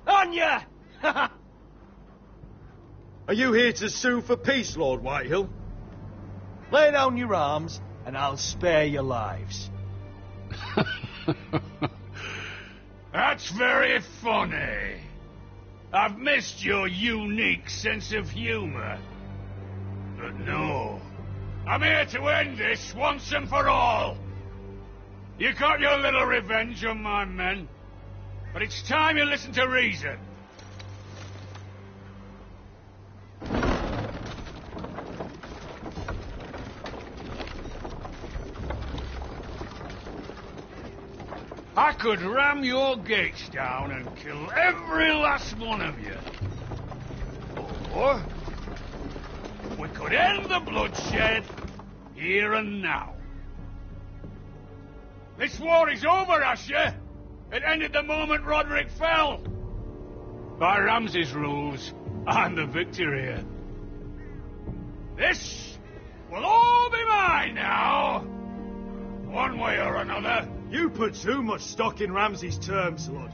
Anya! Are you here to sue for peace, Lord Whitehill? Lay down your arms, and I'll spare your lives. That's very funny. I've missed your unique sense of humor. But no, I'm here to end this once and for all. You got your little revenge on my men, but it's time you listen to reason. I could ram your gates down and kill every last one of you. Or we could end the bloodshed here and now. This war is over, Asher. It ended the moment Roderick fell. By Ramsay's rules, I'm the victor here. This will all be mine now. One way or another. You put too much stock in Ramsay's terms, Lord.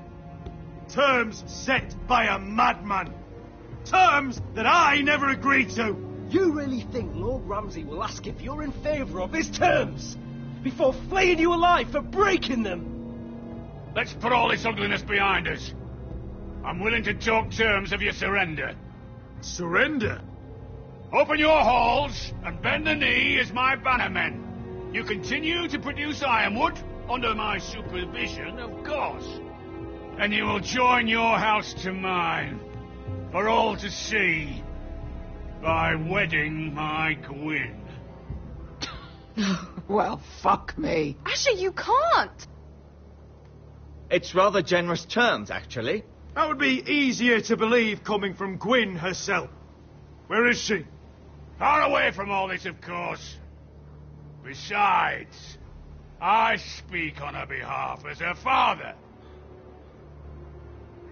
Terms set by a madman. Terms that I never agreed to. You really think Lord Ramsay will ask if you're in favour of his terms before flaying you alive for breaking them? Let's put all this ugliness behind us. I'm willing to talk terms of your surrender. Surrender? Open your halls and bend the knee as my bannermen. You continue to produce ironwood, under my supervision, of course. And you will join your house to mine, for all to see, by wedding my Gwyn. Well, fuck me. Asher, you can't! It's rather generous terms, actually. That would be easier to believe coming from Gwyn herself. Where is she? Far away from all this, of course. Besides, I speak on her behalf as her father.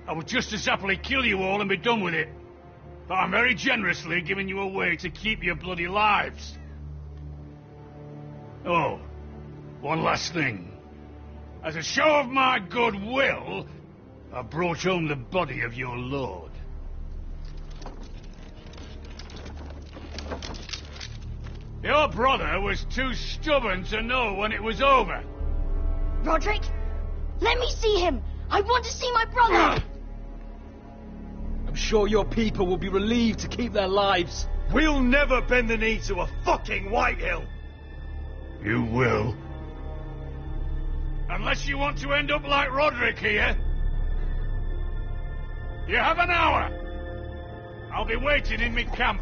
I would just as happily kill you all and be done with it. But I'm very generously giving you a way to keep your bloody lives. Oh, one last thing. As a show of my goodwill, I brought home the body of your lord. Your brother was too stubborn to know when it was over. Roderick, let me see him. I want to see my brother. I'm sure your people will be relieved to keep their lives. We'll never bend the knee to a fucking Whitehill. You will. Unless you want to end up like Roderick here. You have an hour. I'll be waiting in my camp.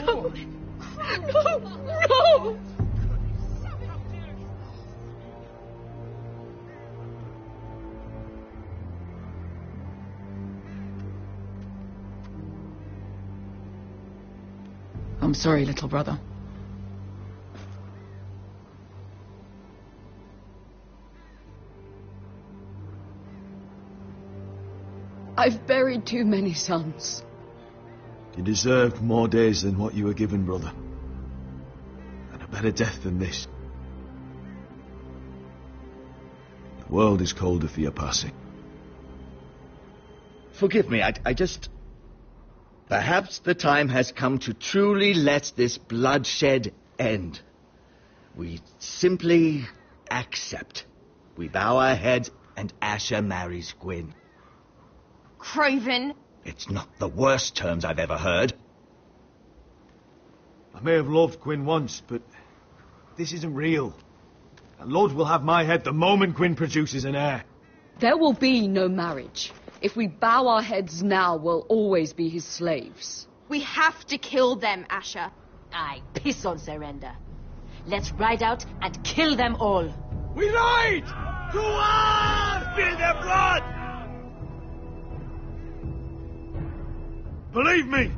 No! sorry, little brother. I've buried too many sons. You deserved more days than what you were given, brother. And a better death than this. The world is colder for your passing. Forgive me, I just... Perhaps the time has come to truly let this bloodshed end. We simply accept. We bow our heads and Asher marries Gwyn. Craven! It's not the worst terms I've ever heard. I may have loved Gwyn once, but this isn't real. And Lord will have my head the moment Gwyn produces an heir. There will be no marriage. If we bow our heads now, we'll always be his slaves. We have to kill them, Asher. I piss on surrender. Let's ride out and kill them all. We ride! To war! Spill their blood! Believe me,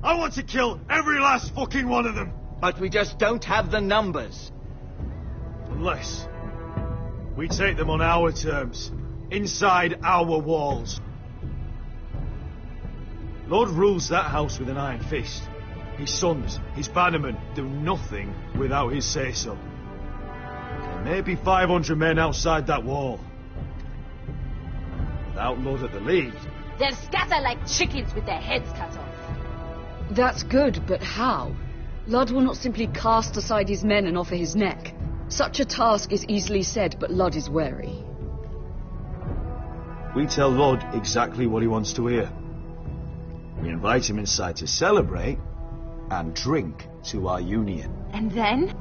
I want to kill every last fucking one of them. But we just don't have the numbers. Unless we take them on our terms, inside our walls. Lord rules that house with an iron fist. His sons, his bannermen, do nothing without his say-so. There may be 500 men outside that wall. Without Lord at the lead, They'll scatter like chickens with their heads cut off. That's good, but how? Ludd will not simply cast aside his men and offer his neck. Such a task is easily said, but Ludd is wary. we tell Lord exactly what he wants to hear. We invite him inside to celebrate and drink to our union. And then?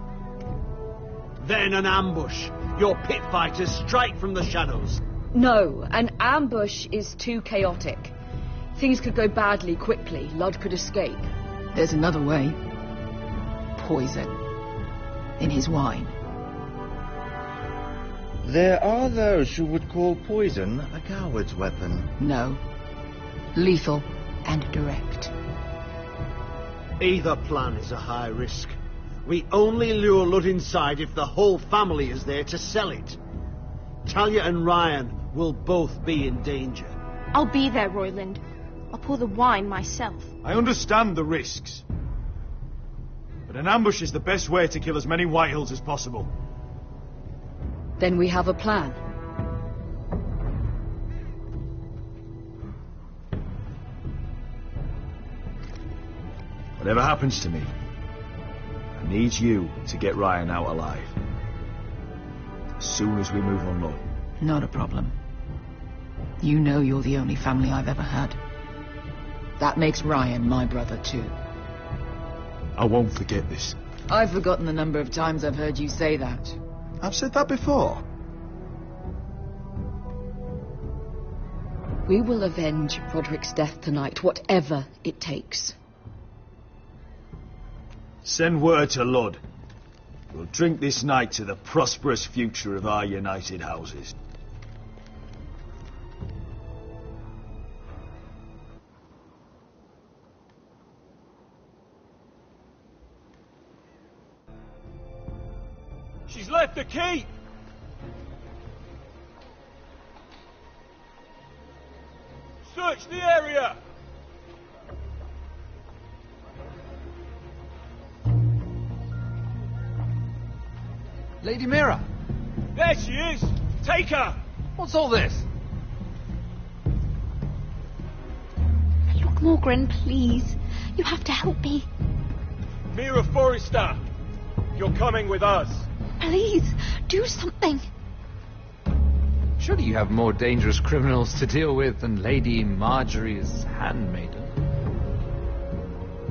Then an ambush. Your pit fighters strike from the shadows. No, an ambush is too chaotic. Things could go badly quickly. Ludd could escape. There's another way. Poison. In his wine. There are those who would call poison a coward's weapon. No. Lethal and direct. Either plan is a high risk. We only lure Ludd inside if the whole family is there to sell it. Talia and Ryan will both be in danger. I'll be there, Royland. I'll pour the wine myself. I understand the risks. But an ambush is the best way to kill as many Whitehills as possible. Then we have a plan. Whatever happens to me, I need you to get Ryan out alive. As soon as we move on, Lord. Not a problem. You know you're the only family I've ever had. That makes Ryan my brother too. I won't forget this. I've forgotten the number of times I've heard you say that. I've said that before. We will avenge Roderick's death tonight, whatever it takes. Send word to Ludd. We'll drink this night to the prosperous future of our united houses. She's left the keep! Search the area! Lady Mira! There she is! Take her! What's all this? Look, Morgren, please. You have to help me. Mira Forrester! You're coming with us! Please, do something. Surely you have more dangerous criminals to deal with than Lady Marjorie's handmaiden.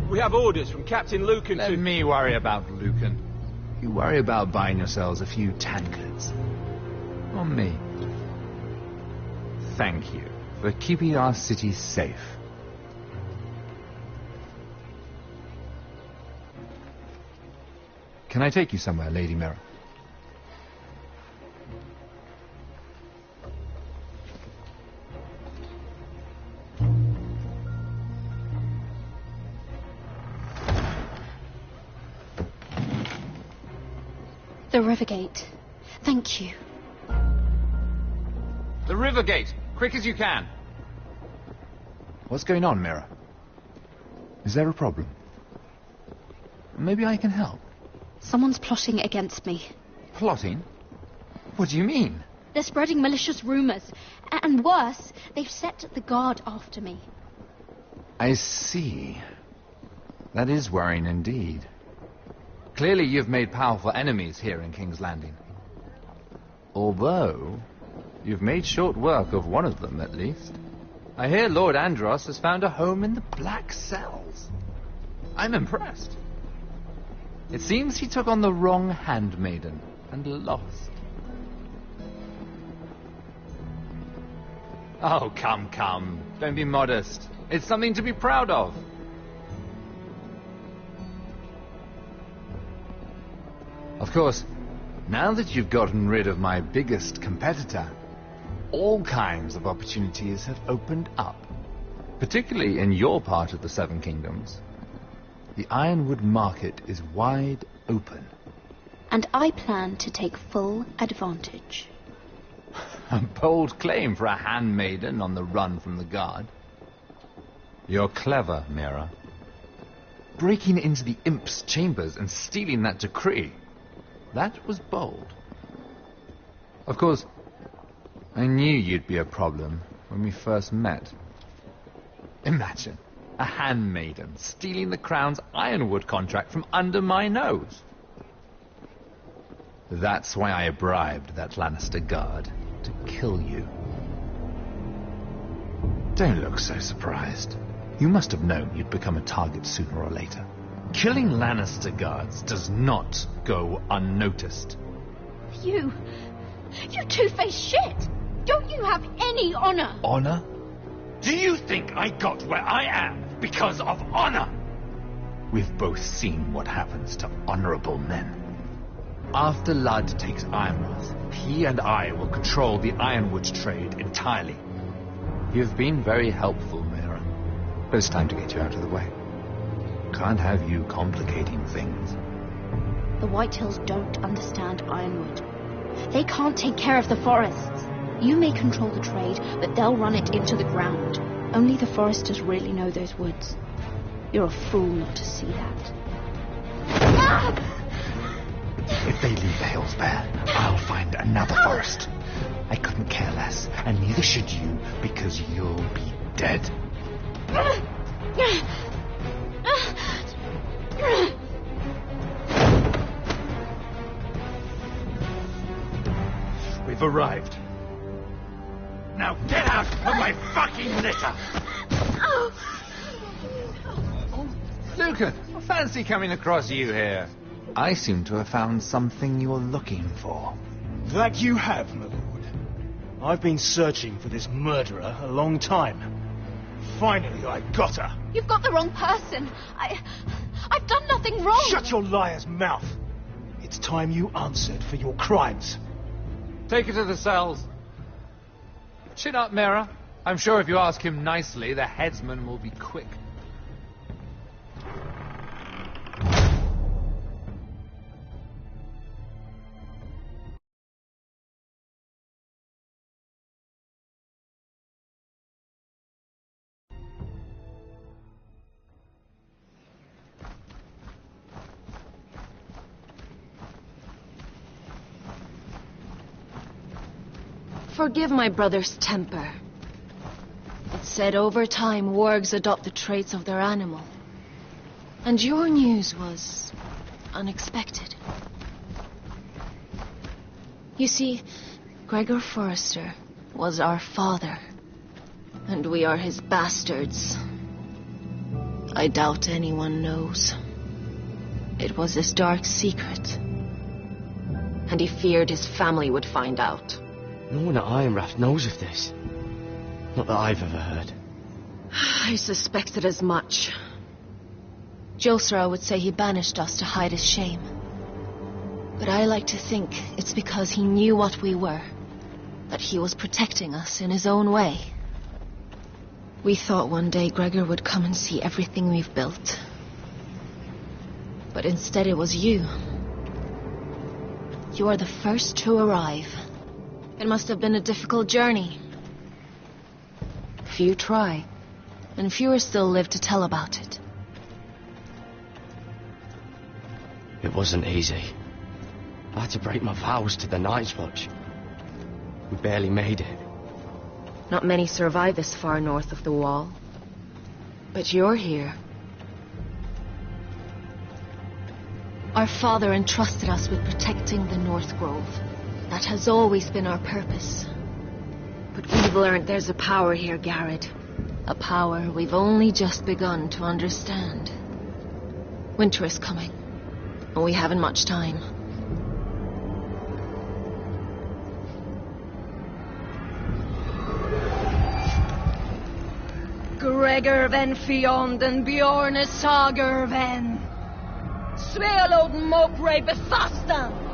We have orders from Captain Lucan Let me worry about Lucan. You worry about buying yourselves a few tankards. On me. Thank you for keeping our city safe. Can I take you somewhere, Lady Mira? The Rivergate. Thank you. The Rivergate! Quick as you can! What's going on, Mira? Is there a problem? Maybe I can help. Someone's plotting against me. Plotting? What do you mean? They're spreading malicious rumors. And worse, they've set the guard after me. I see. That is worrying indeed. Clearly you've made powerful enemies here in King's Landing. Although, you've made short work of one of them, at least. I hear Lord Andros has found a home in the Black Cells. I'm impressed. It seems he took on the wrong handmaiden and lost. Oh, come. Don't be modest. It's something to be proud of. Of course, now that you've gotten rid of my biggest competitor, all kinds of opportunities have opened up. Particularly in your part of the Seven Kingdoms. The Ironwood market is wide open. And I plan to take full advantage. A bold claim for a handmaiden on the run from the guard. You're clever, Mira. Breaking into the Imp's chambers and stealing that decree. That was bold. Of course, I knew you'd be a problem when we first met. Imagine a handmaiden stealing the Crown's Ironwood contract from under my nose. That's why I bribed that Lannister guard to kill you. Don't look so surprised. You must have known you'd become a target sooner or later. Killing Lannister guards does not go unnoticed. You two-faced shit! Don't you have any honor? Honor? Do you think I got where I am because of honor? We've both seen what happens to honorable men. After Ludd takes Ironrath, he and I will control the Ironwood trade entirely. You've been very helpful, Mira. But it's time to get you out of the way. Can't have you complicating things. The Whitehills don't understand Ironwood. They can't take care of the forests. You may control the trade, but they'll run it into the ground. Only the foresters really know those woods. You're a fool not to see that. If they leave the hills bare, I'll find another forest. I couldn't care less, and neither should you, because you'll be dead. We've arrived. Now get out of my fucking litter! Lucan, I fancy coming across you here. I seem to have found something you're looking for. That you have, my lord. I've been searching for this murderer a long time. Finally, I got her. You've got the wrong person. I've done nothing wrong. Shut your liar's mouth. It's time you answered for your crimes. Take her to the cells. Chin up, Mira. I'm sure if you ask him nicely, the headsman will be quick. Forgive my brother's temper. It's said over time wargs adopt the traits of their animal. And your news was unexpected. You see, Gregor Forrester was our father, and we are his bastards. I doubt anyone knows. It was his dark secret, and he feared his family would find out. No one at Ironrath knows of this. Not that I've ever heard. I suspected as much. Josra would say he banished us to hide his shame. But I like to think it's because he knew what we were. That he was protecting us in his own way. We thought one day Gregor would come and see everything we've built. But instead it was you. You are the first to arrive. It must have been a difficult journey. Few try, and fewer still live to tell about it. It wasn't easy. I had to break my vows to the Night's Watch. We barely made it. Not many survive this far north of the Wall. But you're here. Our father entrusted us with protecting the North Grove. That has always been our purpose. But we've learned there's a power here, Garrett. A power we've only just begun to understand. Winter is coming, and we haven't much time. Gregor ven Fionden Bjorne Sager ven Svealod Mokre Befastan.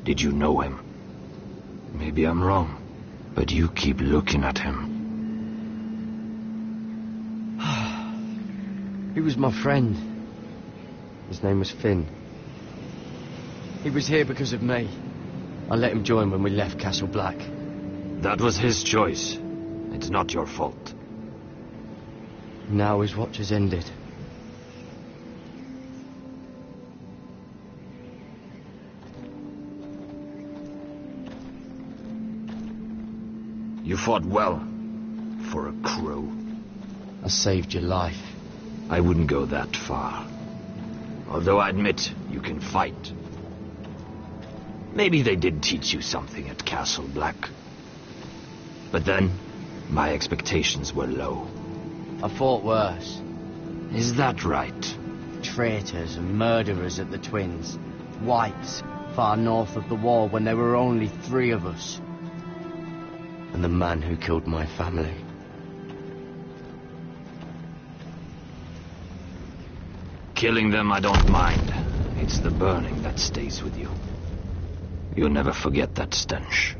Did you know him? Maybe I'm wrong, but you keep looking at him. He was my friend. His name was Finn. He was here because of me. I let him join when we left Castle Black. That was his choice. It's not your fault. Now his watch has ended. You fought well. For a crow. I saved your life. I wouldn't go that far. Although I admit, you can fight. Maybe they did teach you something at Castle Black. But then, my expectations were low. I fought worse. Is that right? Traitors and murderers at the Twins. Whites, far north of the wall when there were only 3 of us. And the man who killed my family. Killing them I don't mind. It's the burning that stays with you. You'll never forget that stench.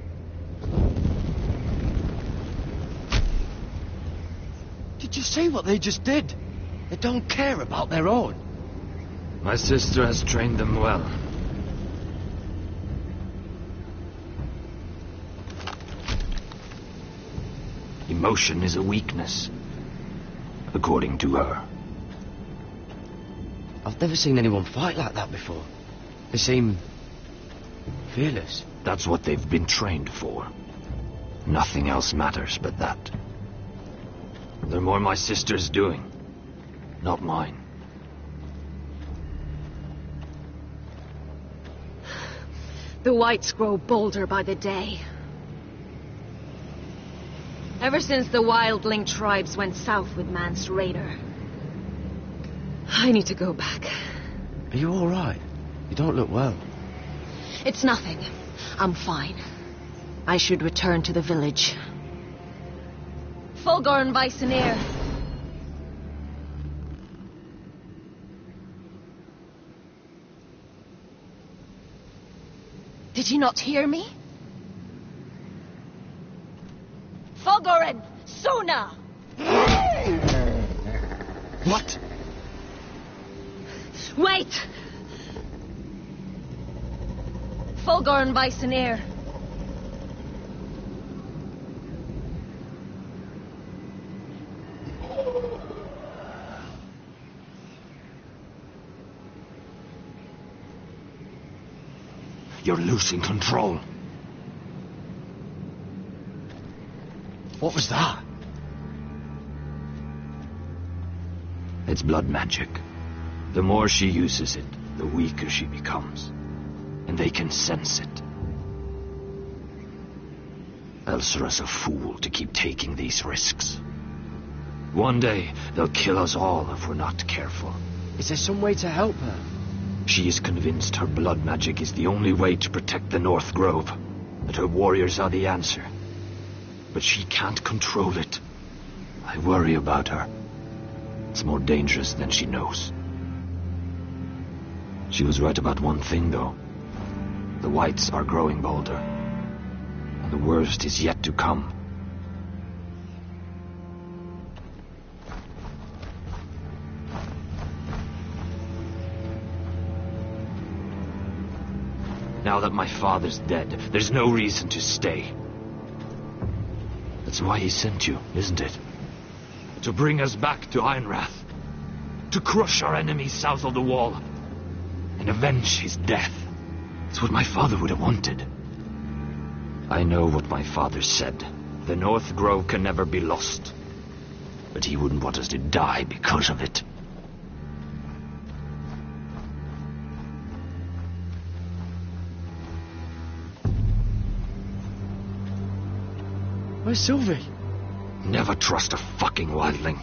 Did you see what they just did? They don't care about their own. My sister has trained them well. Emotion is a weakness, according to her. I've never seen anyone fight like that before. They seem fearless. That's what they've been trained for. Nothing else matters but that. They're more my sister's doing, not mine. The Whites grow bolder by the day. Ever since the wildling tribes went south with Mance Rayder. I need to go back. Are you all right? You don't look well. It's nothing. I'm fine. I should return to the village. Fulgorn Vysenir. Did you not hear me? Fulgorn! Suna! What? Wait! Fulgorn Vysenir. You're losing control. What was that? It's blood magic. The more she uses it, the weaker she becomes. And they can sense it. Elsera's a fool to keep taking these risks. One day, they'll kill us all if we're not careful. Is there some way to help her? She is convinced her blood magic is the only way to protect the North Grove. That her warriors are the answer. But she can't control it. I worry about her. It's more dangerous than she knows. She was right about one thing, though. The Whites are growing bolder. And the worst is yet to come. Now that my father's dead, there's no reason to stay. That's why he sent you, isn't it? To bring us back to Ironrath. To crush our enemies south of the wall. And avenge his death. It's what my father would have wanted. I know what my father said. The North Grove can never be lost. But he wouldn't want us to die because of it. Where's Sylvie? Never trust a fucking wildling.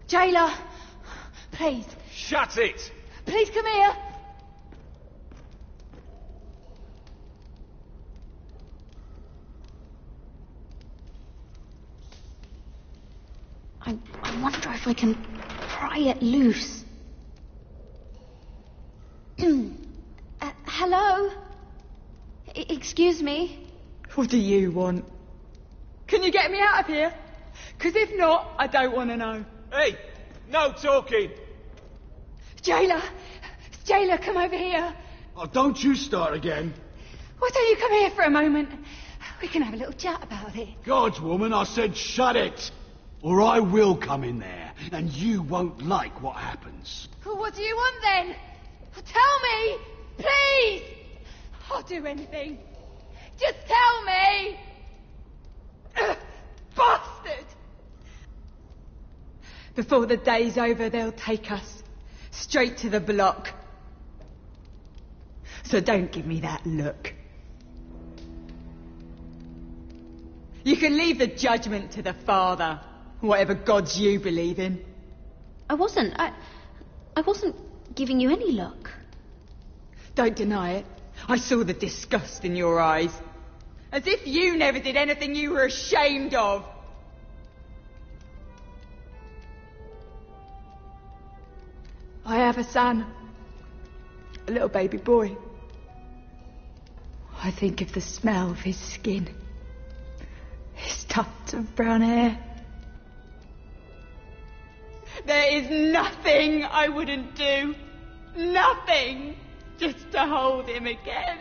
Jailer! Please. Shut it! Please come here! I wonder if I can pry it loose. Hello? Excuse me? What do you want? Can you get me out of here? Because if not, I don't want to know. Hey, no talking. Jailer! Jailer, come over here. Oh, don't you start again. Why don't you come here for a moment? We can have a little chat about it. Gods, woman, I said shut it. Or I will come in there, and you won't like what happens. Well, what do you want then? Tell me! Please! I'll do anything. Just tell me! Bastard! Before the day's over, they'll take us straight to the block. So don't give me that look. You can leave the judgment to the Father, whatever gods you believe in. I wasn't giving you any look. Don't deny it. I saw the disgust in your eyes. As if you never did anything you were ashamed of. I have a son. A little baby boy. I think of the smell of his skin. His tufts of brown hair. There is nothing I wouldn't do. Nothing. Just to hold him again.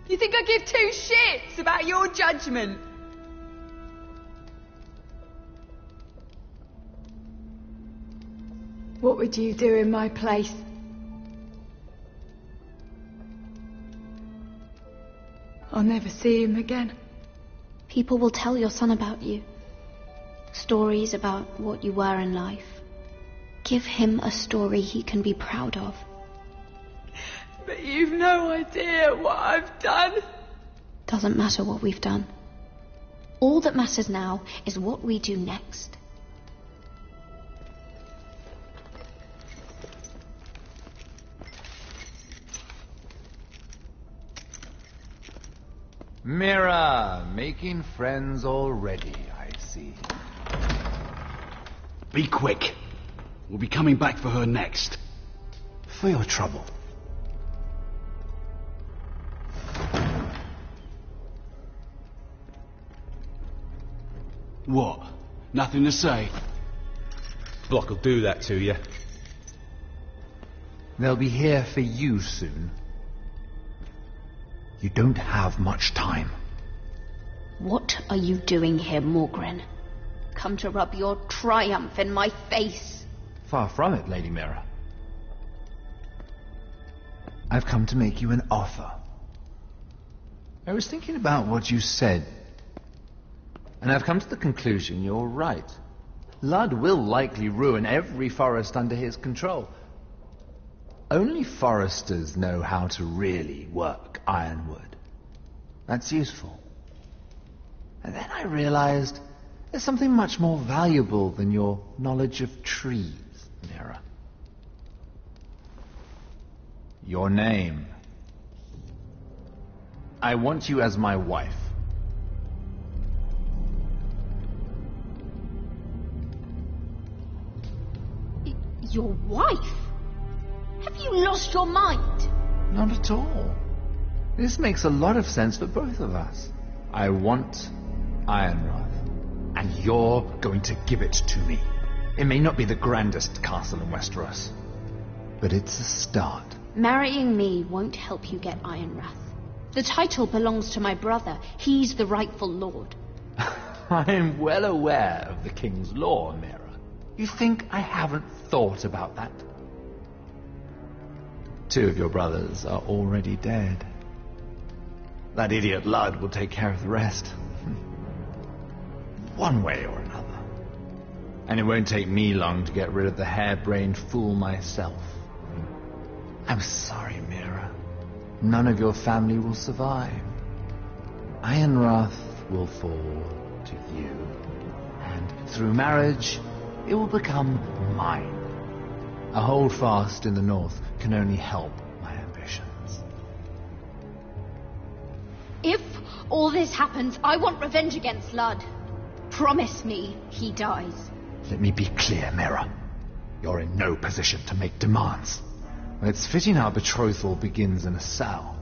You think I give two shits about your judgment? What would you do in my place? I'll never see him again. People will tell your son about you. Stories about what you were in life. Give him a story he can be proud of. But you've no idea what I've done. Doesn't matter what we've done. All that matters now is what we do next. Mira, making friends already, I see. Be quick. We'll be coming back for her next. For your trouble. What? Nothing to say? Block will do that to you. They'll be here for you soon. You don't have much time. What are you doing here, Morgren? Come to rub your triumph in my face. Far from it, Lady Mira. I've come to make you an offer. I was thinking about what you said, and I've come to the conclusion you're right. Ludd will likely ruin every forest under his control. Only foresters know how to really work ironwood. That's useful. And then I realized there's something much more valuable than your knowledge of trees, Mira. Your name. I want you as my wife. Your wife? Have you lost your mind? Not at all. This makes a lot of sense for both of us. I want Ironrath, and you're going to give it to me. It may not be the grandest castle in Westeros, but it's a start. Marrying me won't help you get Ironrath. The title belongs to my brother. He's the rightful lord. I'm well aware of the king's law, Mira. You think I haven't thought about that? 2 of your brothers are already dead. That idiot Ludd will take care of the rest. One way or another. And it won't take me long to get rid of the harebrained fool myself. I'm sorry, Mira. None of your family will survive. Ironrath will fall to you. And through marriage, it will become mine. A holdfast in the north can only help my ambitions. If all this happens, I want revenge against Ludd. Promise me he dies. Let me be clear, Mira. You're in no position to make demands. It's fitting our betrothal begins in a cell.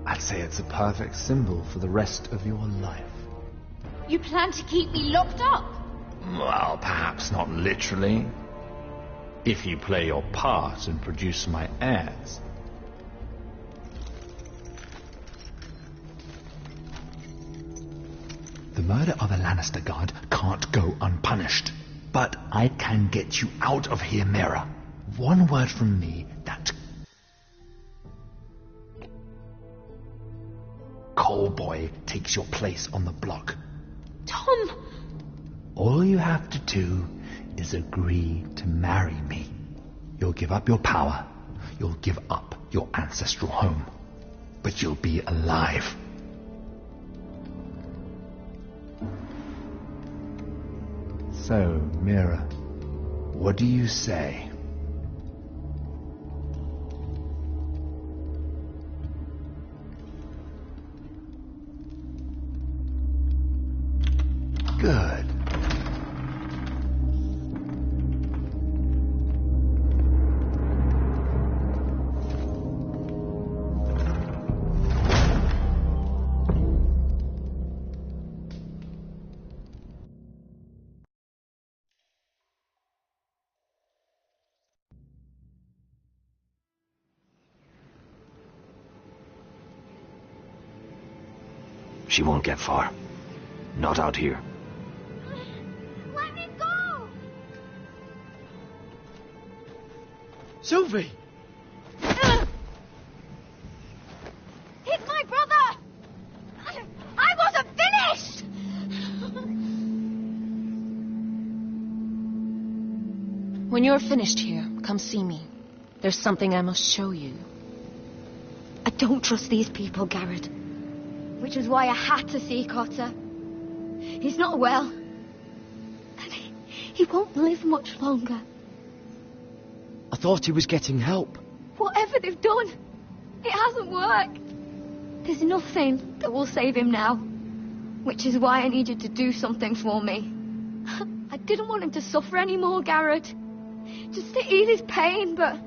I'd say it's a perfect symbol for the rest of your life. You plan to keep me locked up? Well, perhaps not literally. If you play your part and produce my heirs. The murder of a Lannister guard can't go unpunished. But I can get you out of here, Mira. One word from me, that Cowboy takes your place on the block. Tom! All you have to do is agree to marry me. You'll give up your power. You'll give up your ancestral home. But you'll be alive. So, Mira, what do you say? Good. She won't get far. Not out here. Let me go! Sylvie! He's my brother! I wasn't finished! When you're finished here, come see me. There's something I must show you. I don't trust these people, Garrett. Which is why I had to see Cotter. He's not well. And he won't live much longer. I thought he was getting help. Whatever they've done, it hasn't worked. There's nothing that will save him now. Which is why I needed to do something for me. I didn't want him to suffer anymore, Garrett. Just to ease his pain, but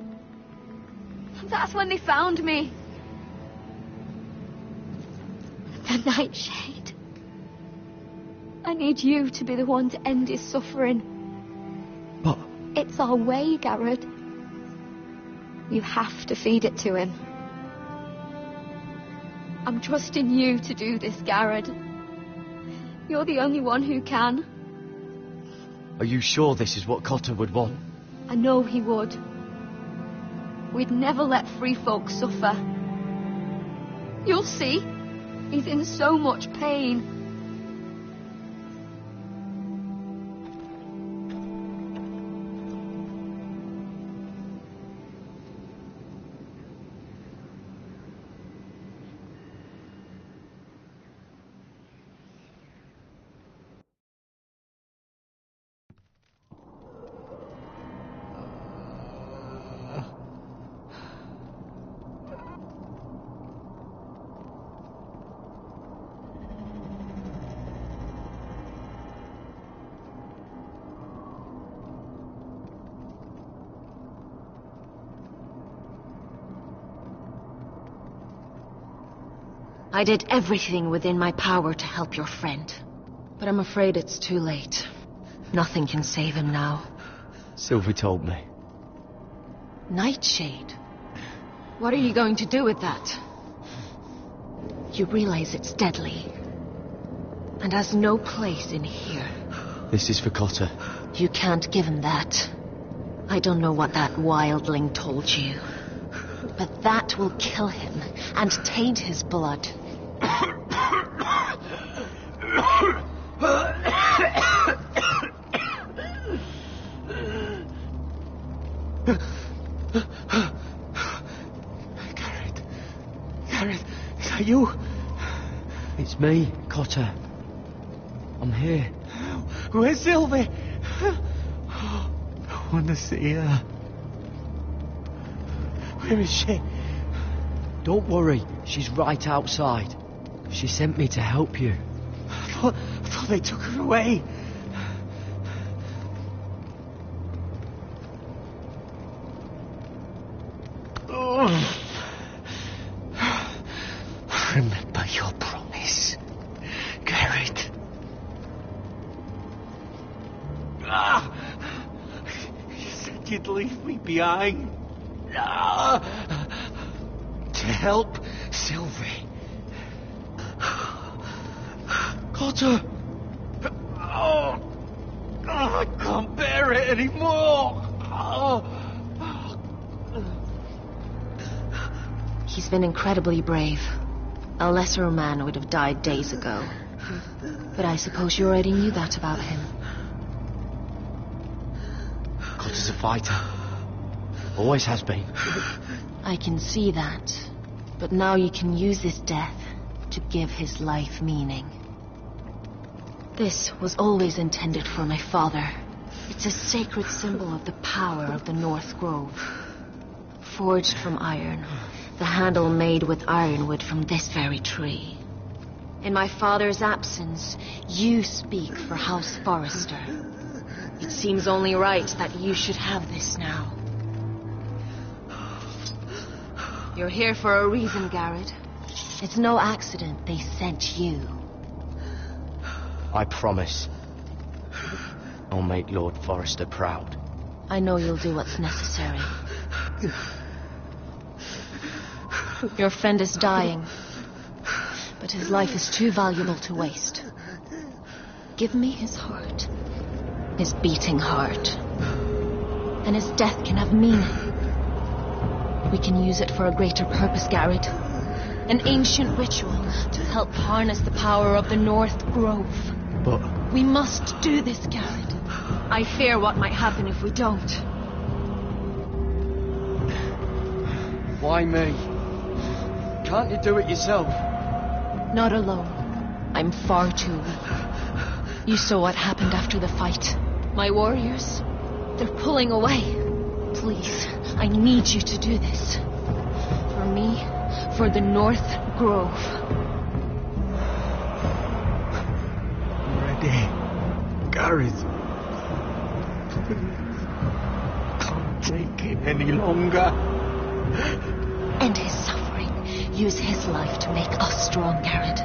that's when they found me. The Nightshade. I need you to be the one to end his suffering. But it's our way, Garrett. You have to feed it to him. I'm trusting you to do this, Garrett. You're the only one who can. are you sure this is what Cotter would want? I know he would. We'd never let free folk suffer. You'll see. He's in so much pain. I did everything within my power to help your friend. But I'm afraid it's too late. Nothing can save him now. Sylvie told me. Nightshade? What are you going to do with that? You realize it's deadly. And has no place in here. This is for Cotter. You can't give him that. I don't know what that wildling told you. But that will kill him and taint his blood. Garrett, is that you? It's me. Cotter, I'm here. Where's Sylvie? I want to see her. Where is she? Don't worry, she's right outside. She sent me to help you. I thought they took her away. Remember your promise, Garrett. You said you'd leave me behind. To help Sylvie. Cotter! Oh, I can't bear it anymore! He's been incredibly brave. A lesser man would have died days ago. But I suppose you already knew that about him. Cotter's a fighter. Always has been. I can see that. But now you can use this death to give his life meaning. This was always intended for my father. It's a sacred symbol of the power of the North Grove. Forged from iron, the handle made with ironwood from this very tree. In my father's absence, you speak for House Forrester. It seems only right that you should have this now. You're here for a reason, Garrett. It's no accident they sent you. I promise. I'll make Lord Forrester proud. I know you'll do what's necessary. Your friend is dying, but his life is too valuable to waste. Give me his heart. His beating heart. And his death can have meaning. We can use it for a greater purpose, Garrett. An ancient ritual to help harness the power of the North Grove. But... we must do this, Garrett. I fear what might happen if we don't. Why me? Can't you do it yourself? Not alone. I'm far too weak. You saw what happened after the fight. My warriors, they're pulling away. Please, I need you to do this. For me, for the North Grove. Ready. Garrett. Please. Can't take it any longer. End his suffering. Use his life to make us strong, Garrett.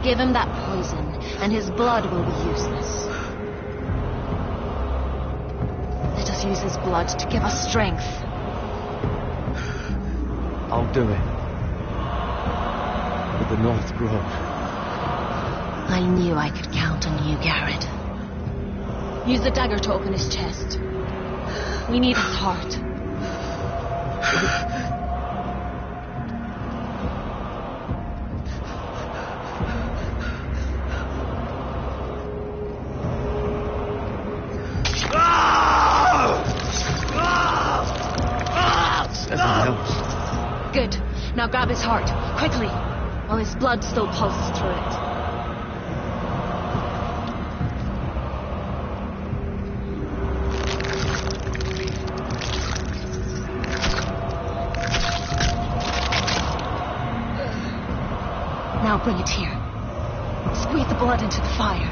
Give him that poison, and his blood will be useless. Let us use his blood to give us strength. I'll do it. For the North Grove. I knew I could count on you, Garrett. Use the dagger to open his chest. We need his heart. Good. Now grab his heart, quickly, while his blood still pulses through it. Now bring it here. Squeeze the blood into the fire.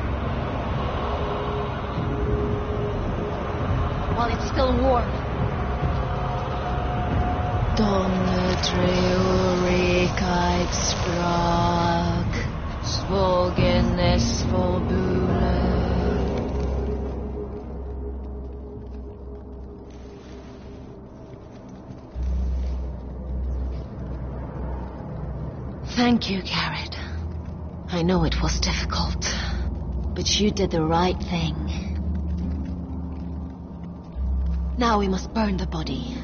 While it's still warm. Donne treurig sprach, svogen es forbule. Thank you, Garrett. I know it was difficult, but you did the right thing. Now we must burn the body.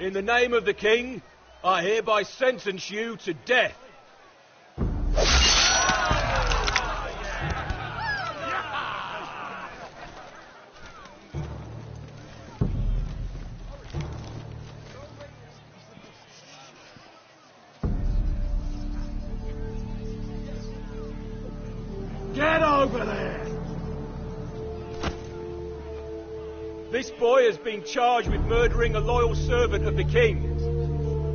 In the name of the king, I hereby sentence you to death. Get over there! This boy has been charged with murdering a loyal servant of the king.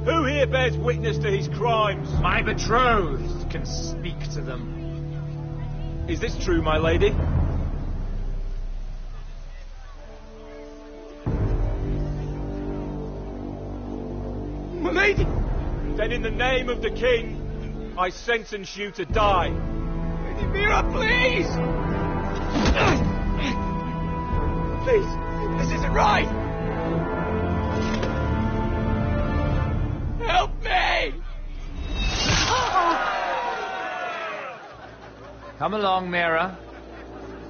Who here bears witness to his crimes? My betrothed can speak to them. Is this true, my lady? My lady! Then in the name of the king, I sentence you to die. Lady Mira, please! Please, this isn't right! Help me! Come along, Mira.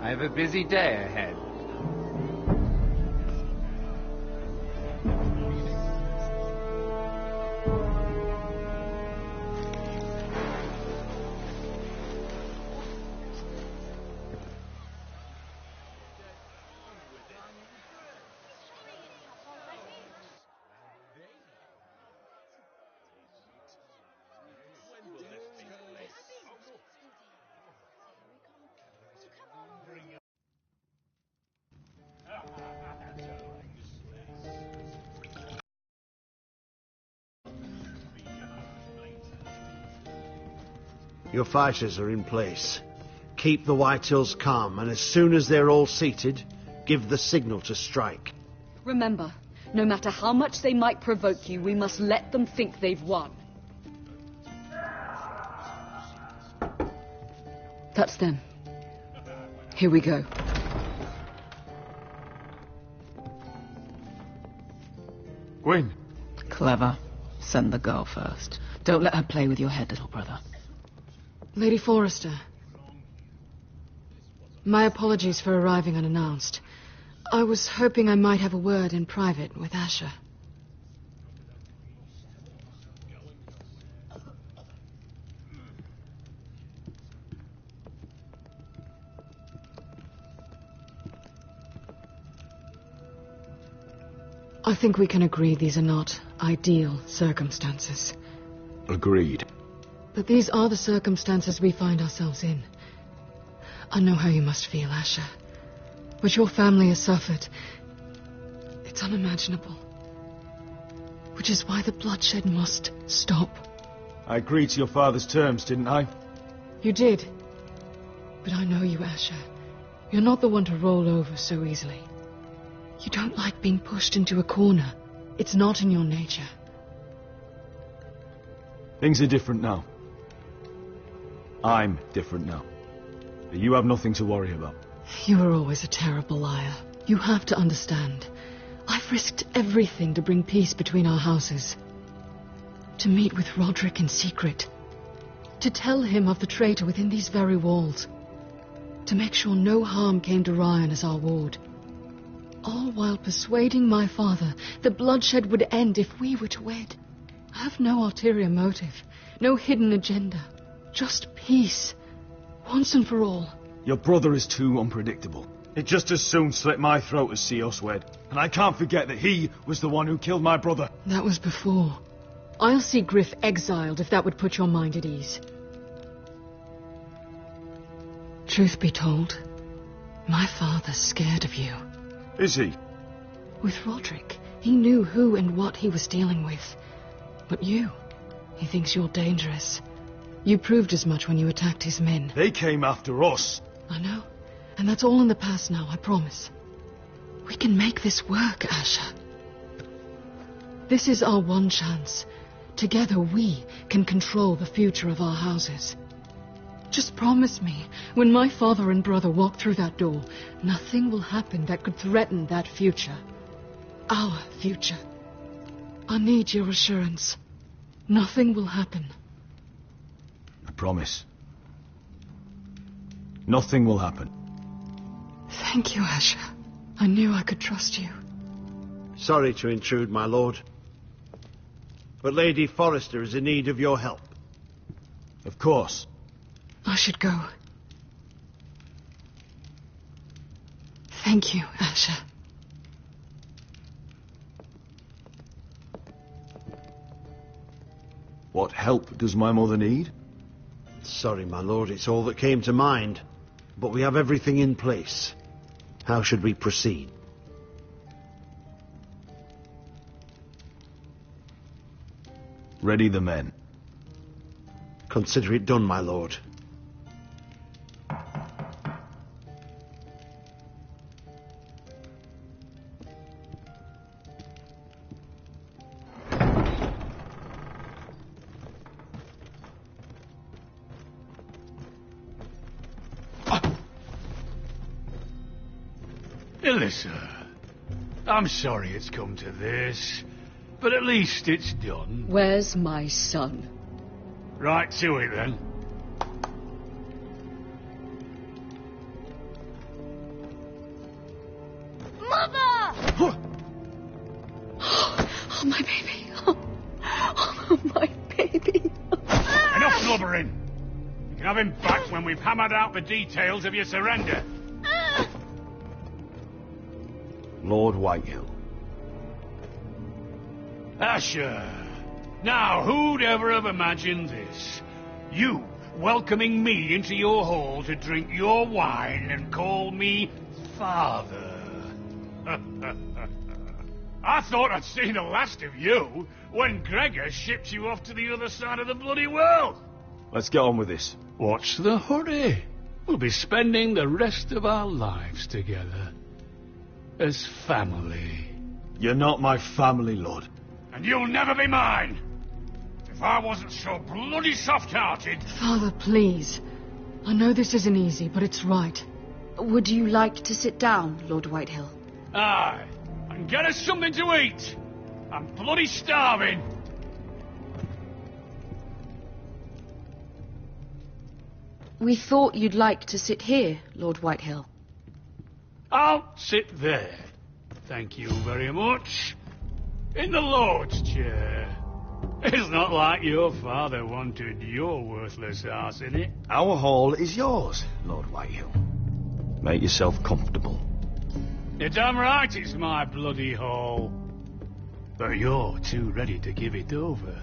I have a busy day ahead. Your fighters are in place. Keep the Whitehills calm, and as soon as they're all seated, give the signal to strike. Remember, no matter how much they might provoke you, we must let them think they've won. That's them. Here we go. Gwyn. Clever. Send the girl first. Don't let her play with your head, little brother. Lady Forrester. My apologies for arriving unannounced. I was hoping I might have a word in private with Asher. I think we can agree these are not ideal circumstances. Agreed. But these are the circumstances we find ourselves in. I know how you must feel, Asher. What your family has suffered, it's unimaginable. Which is why the bloodshed must stop. I agreed to your father's terms, didn't I? You did. But I know you, Asher. You're not the one to roll over so easily. You don't like being pushed into a corner. It's not in your nature. Things are different now. I'm different now. But you have nothing to worry about. You were always a terrible liar. You have to understand. I've risked everything to bring peace between our houses. To meet with Roderick in secret. To tell him of the traitor within these very walls. To make sure no harm came to Ryan as our ward. All while persuading my father that bloodshed would end if we were to wed. I have no ulterior motive. No hidden agenda. Just peace. Once and for all. Your brother is too unpredictable. He'd just as soon slit my throat as see us wed. And I can't forget that he was the one who killed my brother. That was before. I'll see Griff exiled if that would put your mind at ease. Truth be told, my father's scared of you. Is he? With Roderick, he knew who and what he was dealing with. But you, he thinks you're dangerous. You proved as much when you attacked his men. They came after us. I know. And that's all in the past now, I promise. We can make this work, Asher. This is our one chance. Together we can control the future of our houses. Just promise me, when my father and brother walk through that door, nothing will happen that could threaten that future. Our future. I need your assurance. Nothing will happen. I promise. Nothing will happen. Thank you, Asher. I knew I could trust you. Sorry to intrude, my lord. but Lady Forrester is in need of your help. Of course. I should go. Thank you, Asher. What help does my mother need? Sorry, my lord, it's all that came to mind. But we have everything in place. How should we proceed? Ready the men. Consider it done, my lord. Alyssa, I'm sorry it's come to this, but at least it's done. Where's my son? Right to it, then. Mother! Oh, my baby. Oh, my baby. Enough blubbering. You can have him back when we've hammered out the details of your surrender. Lord Whitehill. Asher. Now, who'd ever have imagined this? You welcoming me into your hall to drink your wine and call me father. I thought I'd seen the last of you when Gregor shipped you off to the other side of the bloody world. Let's get on with this. What's the hurry? We'll be spending the rest of our lives together. As family. You're not my family, Lord. And you'll never be mine! If I wasn't so bloody soft-hearted... Father, please. I know this isn't easy, but it's right. Would you like to sit down, Lord Whitehill? Aye, and get us something to eat. I'm bloody starving. We thought you'd like to sit here, Lord Whitehill. I'll sit there. Thank you very much. In the Lord's chair. It's not like your father wanted your worthless ass in it. Our hall is yours, Lord Whitehill. Make yourself comfortable. You're damn right it's my bloody hall. But you're too ready to give it over.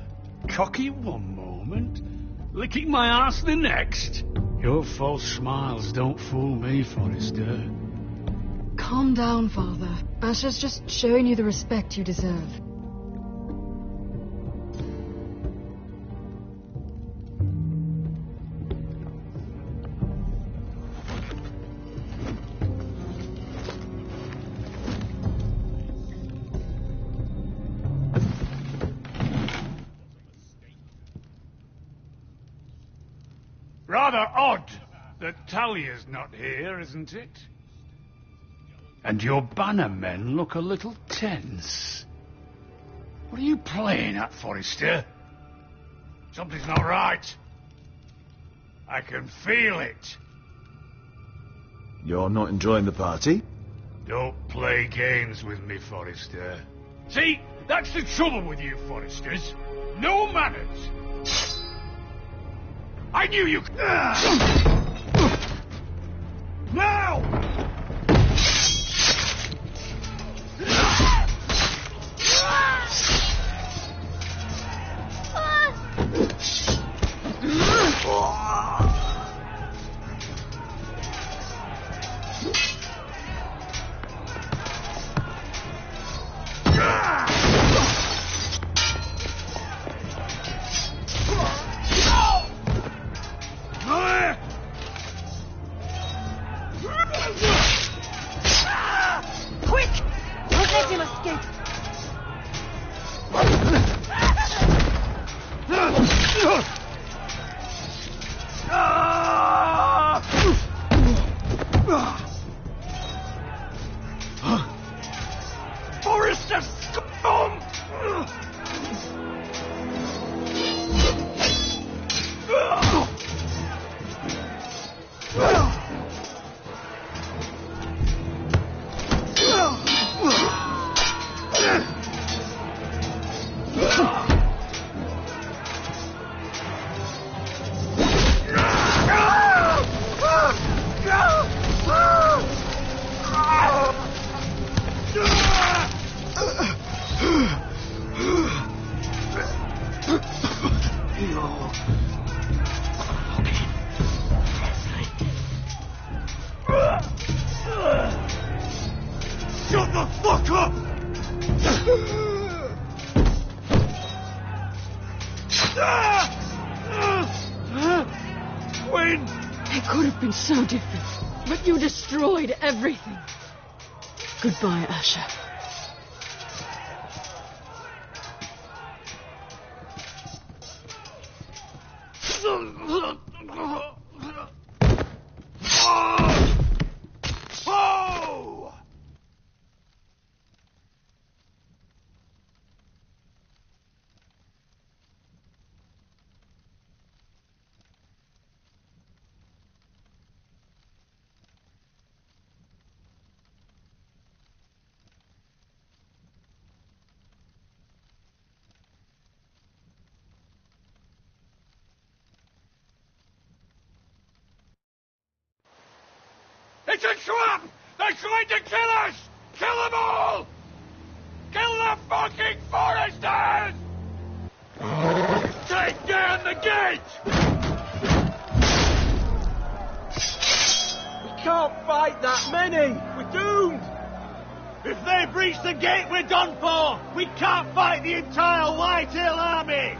Cocky one moment, licking my arse the next. Your false smiles don't fool me, Forrester. Calm down, Father. Asher's just showing you the respect you deserve. Rather odd that Talia's not here, isn't it? And your banner men look a little tense. What are you playing at, Forrester? Something's not right. I can feel it. You're not enjoying the party? Don't play games with me, Forrester. See, that's the trouble with you, Forresters. No manners. I knew you... Now! the fuck up! Quinn! It could have been so different, but you destroyed everything. Goodbye, Asher. Oh! It's a trap! They're trying to kill us! Kill them all! Kill the fucking foresters! Take down the gate! We can't fight that many! We're doomed! If they breach the gate, we're done for! We can't fight the entire Whitehill army!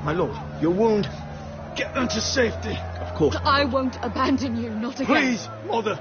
My lord, your wound. Get them to safety. Of course. I won't abandon you, not again. Please, Mother.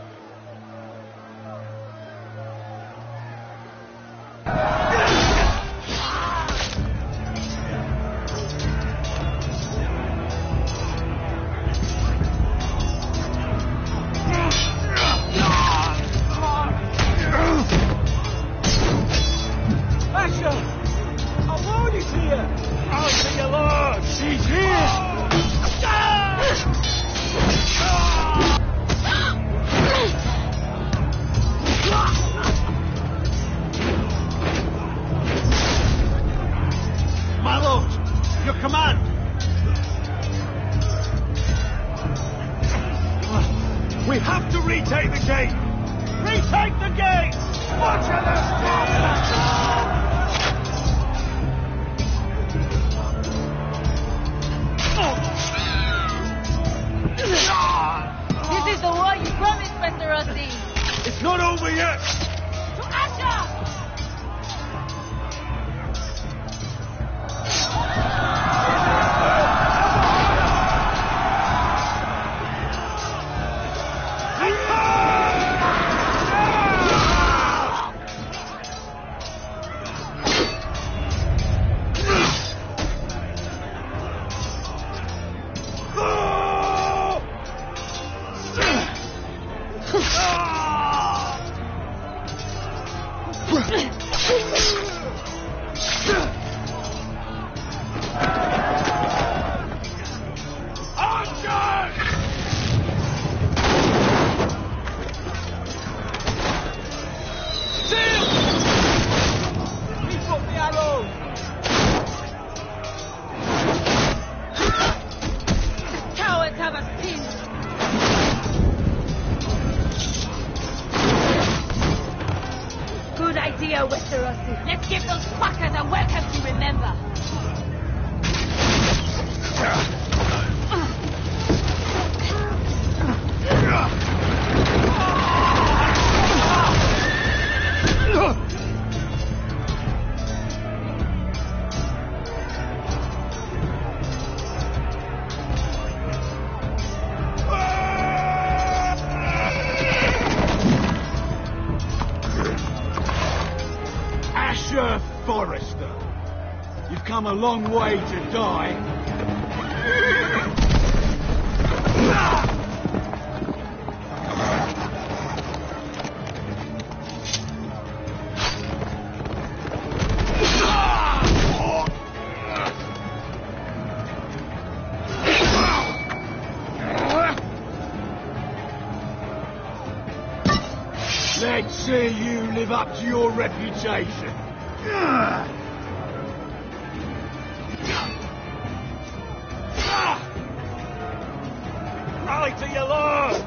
We have to retake the gate! Retake the gate! Butcher the This is the war you promised, Westerosi! It's not over yet! To Asher! Westerosi. Let's give those fuckers a welcome to remember. Forrester, you've come a long way to die. Let's see you live up to your reputation. Rally to your lord!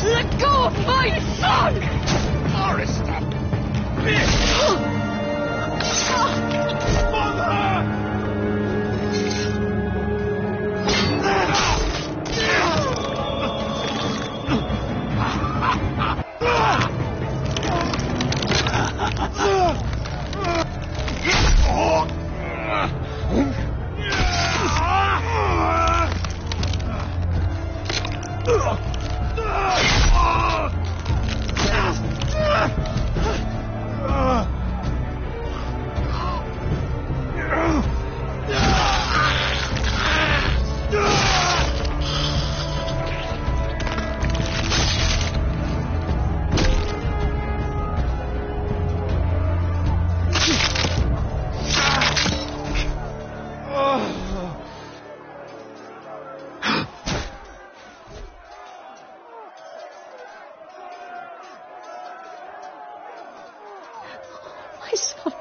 Let go of my son! Forrester! Mother! My son.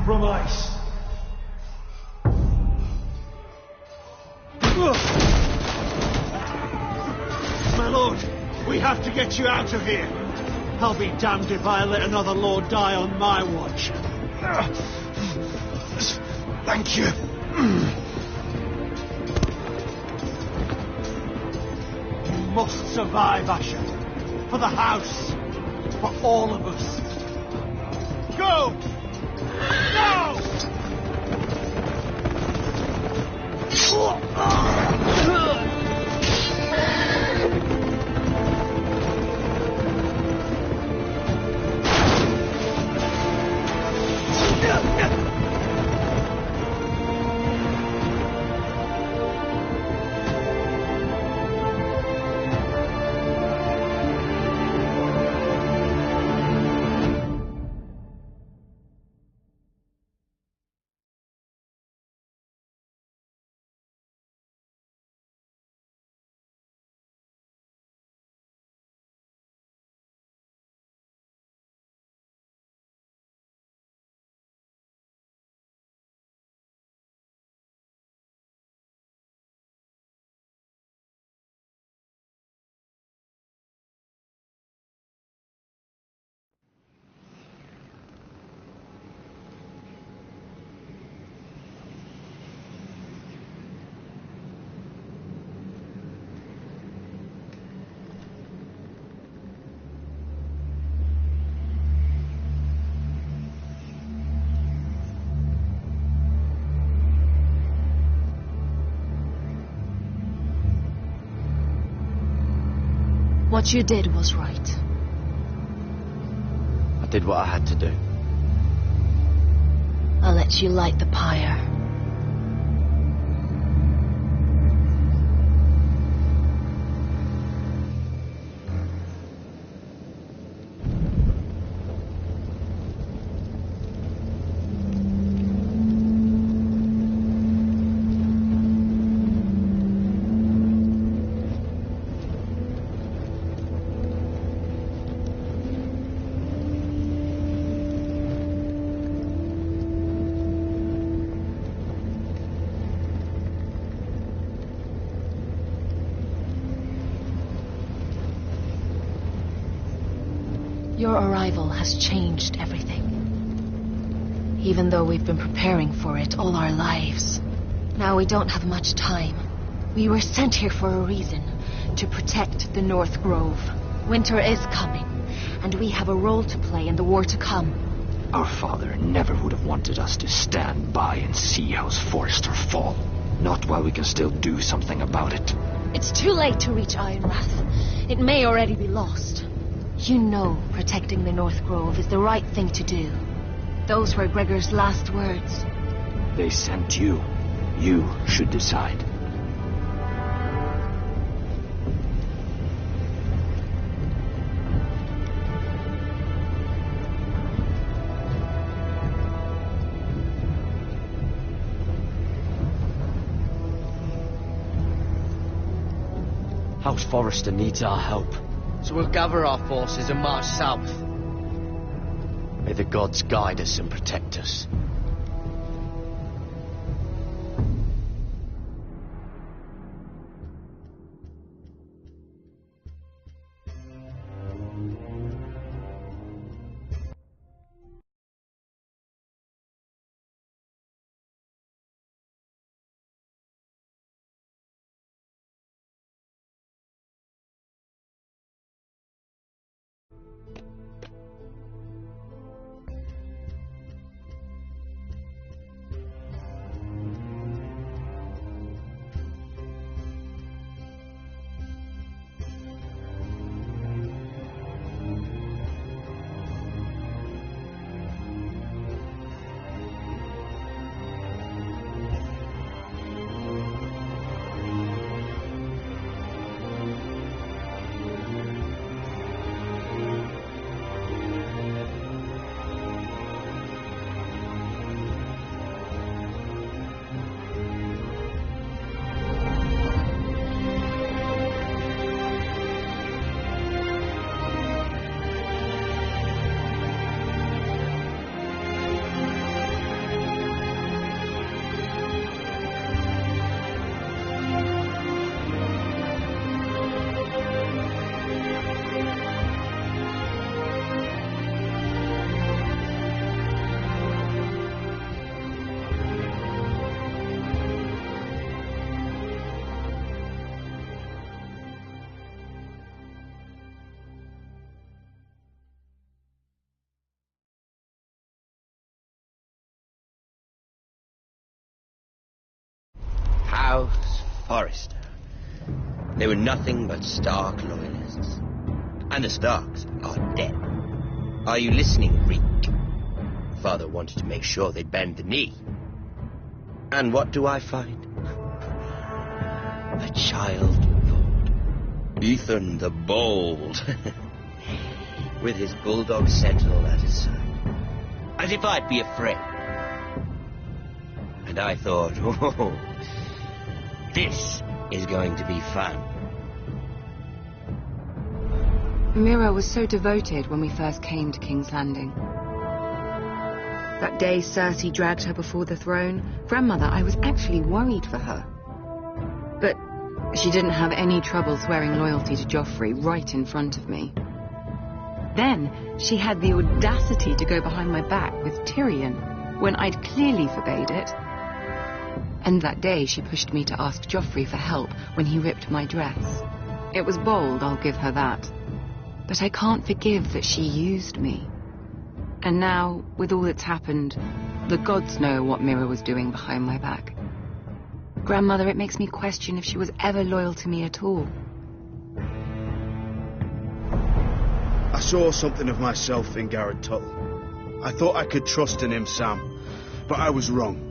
From ice. My lord, we have to get you out of here. I'll be damned if I let another lord die on my watch. Thank you. You must survive, Asher. For the house. For all of us. Go! No! What you did was right. I did what I had to do. I'll let you light the pyre. Your arrival has changed everything. Even though we've been preparing for it all our lives. Now we don't have much time. We were sent here for a reason. To protect the North Grove. Winter is coming. And we have a role to play in the war to come. Our father never would have wanted us to stand by and see House Forrester fall. Not while we can still do something about it. It's too late to reach Ironrath. It may already be lost. You know protecting the North Grove is the right thing to do. Those were Gregor's last words. They sent you. You should decide. House Forrester needs our help. So we'll gather our forces and march south. May the gods guide us and protect us. House Forrester. They were nothing but Stark loyalists. And the Starks are dead. Are you listening, Reek? Father wanted to make sure they'd bend the knee. And what do I find? A child lord. Ethan the Bold. With his bulldog sentinel at his side. As if I'd be afraid. And I thought, oh, this is going to be fun. Mira was so devoted when we first came to King's Landing. That day Cersei dragged her before the throne, Grandmother, I was actually worried for her. But she didn't have any trouble swearing loyalty to Joffrey right in front of me. Then she had the audacity to go behind my back with Tyrion when I'd clearly forbade it. And that day she pushed me to ask Joffrey for help when he ripped my dress. It was bold, I'll give her that. But I can't forgive that she used me. And now, with all that's happened, the gods know what Mira was doing behind my back. Grandmother, it makes me question if she was ever loyal to me at all. I saw something of myself in Garrett Tuttle. I thought I could trust in him, Sam, but I was wrong.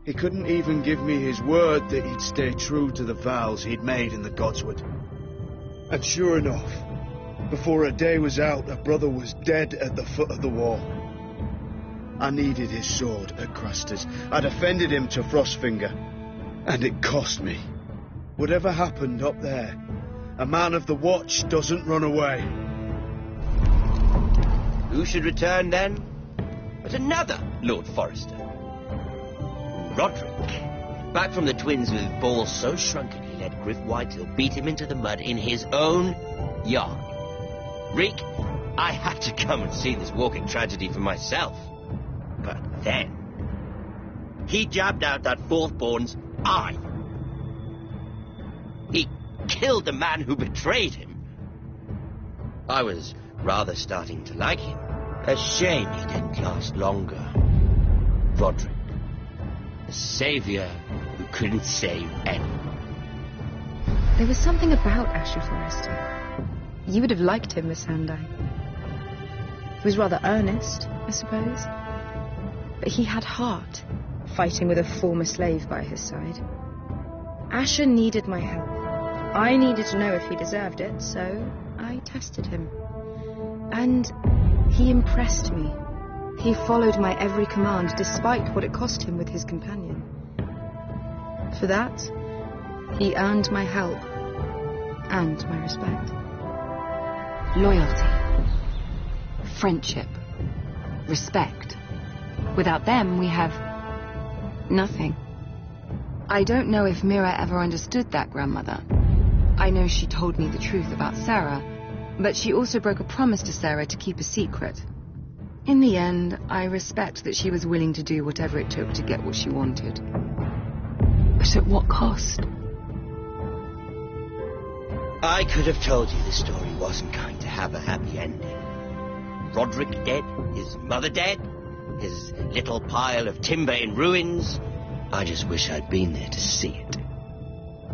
He couldn't even give me his word that he'd stay true to the vows he'd made in the Godswood. And sure enough, before a day was out, a brother was dead at the foot of the wall. I needed his sword at Craster's. I defended him to Frostfinger, and it cost me. Whatever happened up there, a man of the Watch doesn't run away. Who should return then? But another Lord Forrester. Roderick. Back from the Twins with balls so shrunken he let Griff Whitehill beat him into the mud in his own yard. Reek, I had to come and see this walking tragedy for myself. But then, he jabbed out that fourth-born's eye. He killed the man who betrayed him. I was rather starting to like him. A shame he didn't last longer. Roderick. A savior who couldn't save anyone. There was something about Asher Forrester. You would have liked him, Miss Sandine. He was rather earnest, I suppose. But he had heart, fighting with a former slave by his side. Asher needed my help. I needed to know if he deserved it, so I tested him. And he impressed me. He followed my every command, despite what it cost him with his companion. For that, he earned my help and my respect. Loyalty. Friendship. Respect. Without them, we have nothing. I don't know if Mira ever understood that, Grandmother. I know she told me the truth about Sarah, but she also broke a promise to Sarah to keep a secret. In the end, I respect that she was willing to do whatever it took to get what she wanted. But at what cost? I could have told you this story wasn't going to have a happy ending. Roderick dead, his mother dead, his little pile of timber in ruins. I just wish I'd been there to see it.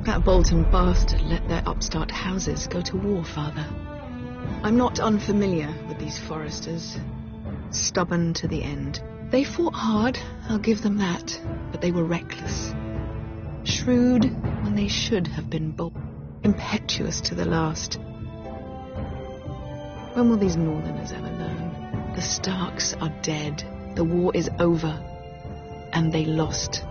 That Bolton bastard let their upstart houses go to war, Father. I'm not unfamiliar with these Forresters. Stubborn to the end. They fought hard, I'll give them that, but they were reckless. Shrewd when they should have been bold. Impetuous to the last. When will these Northerners ever learn? The Starks are dead. The war is over. And they lost.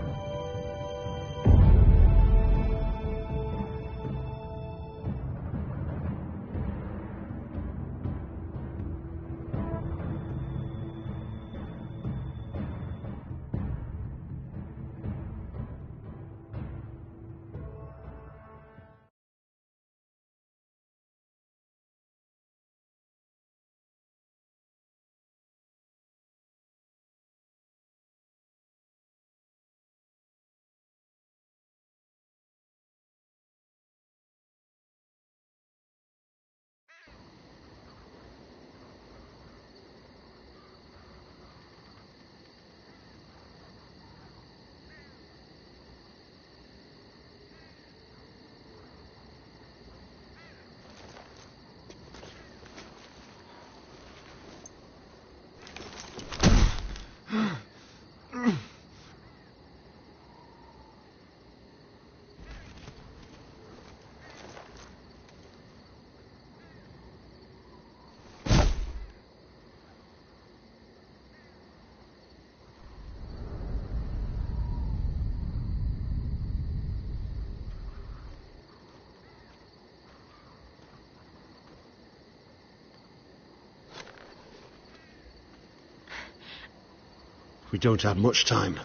We don't have much time.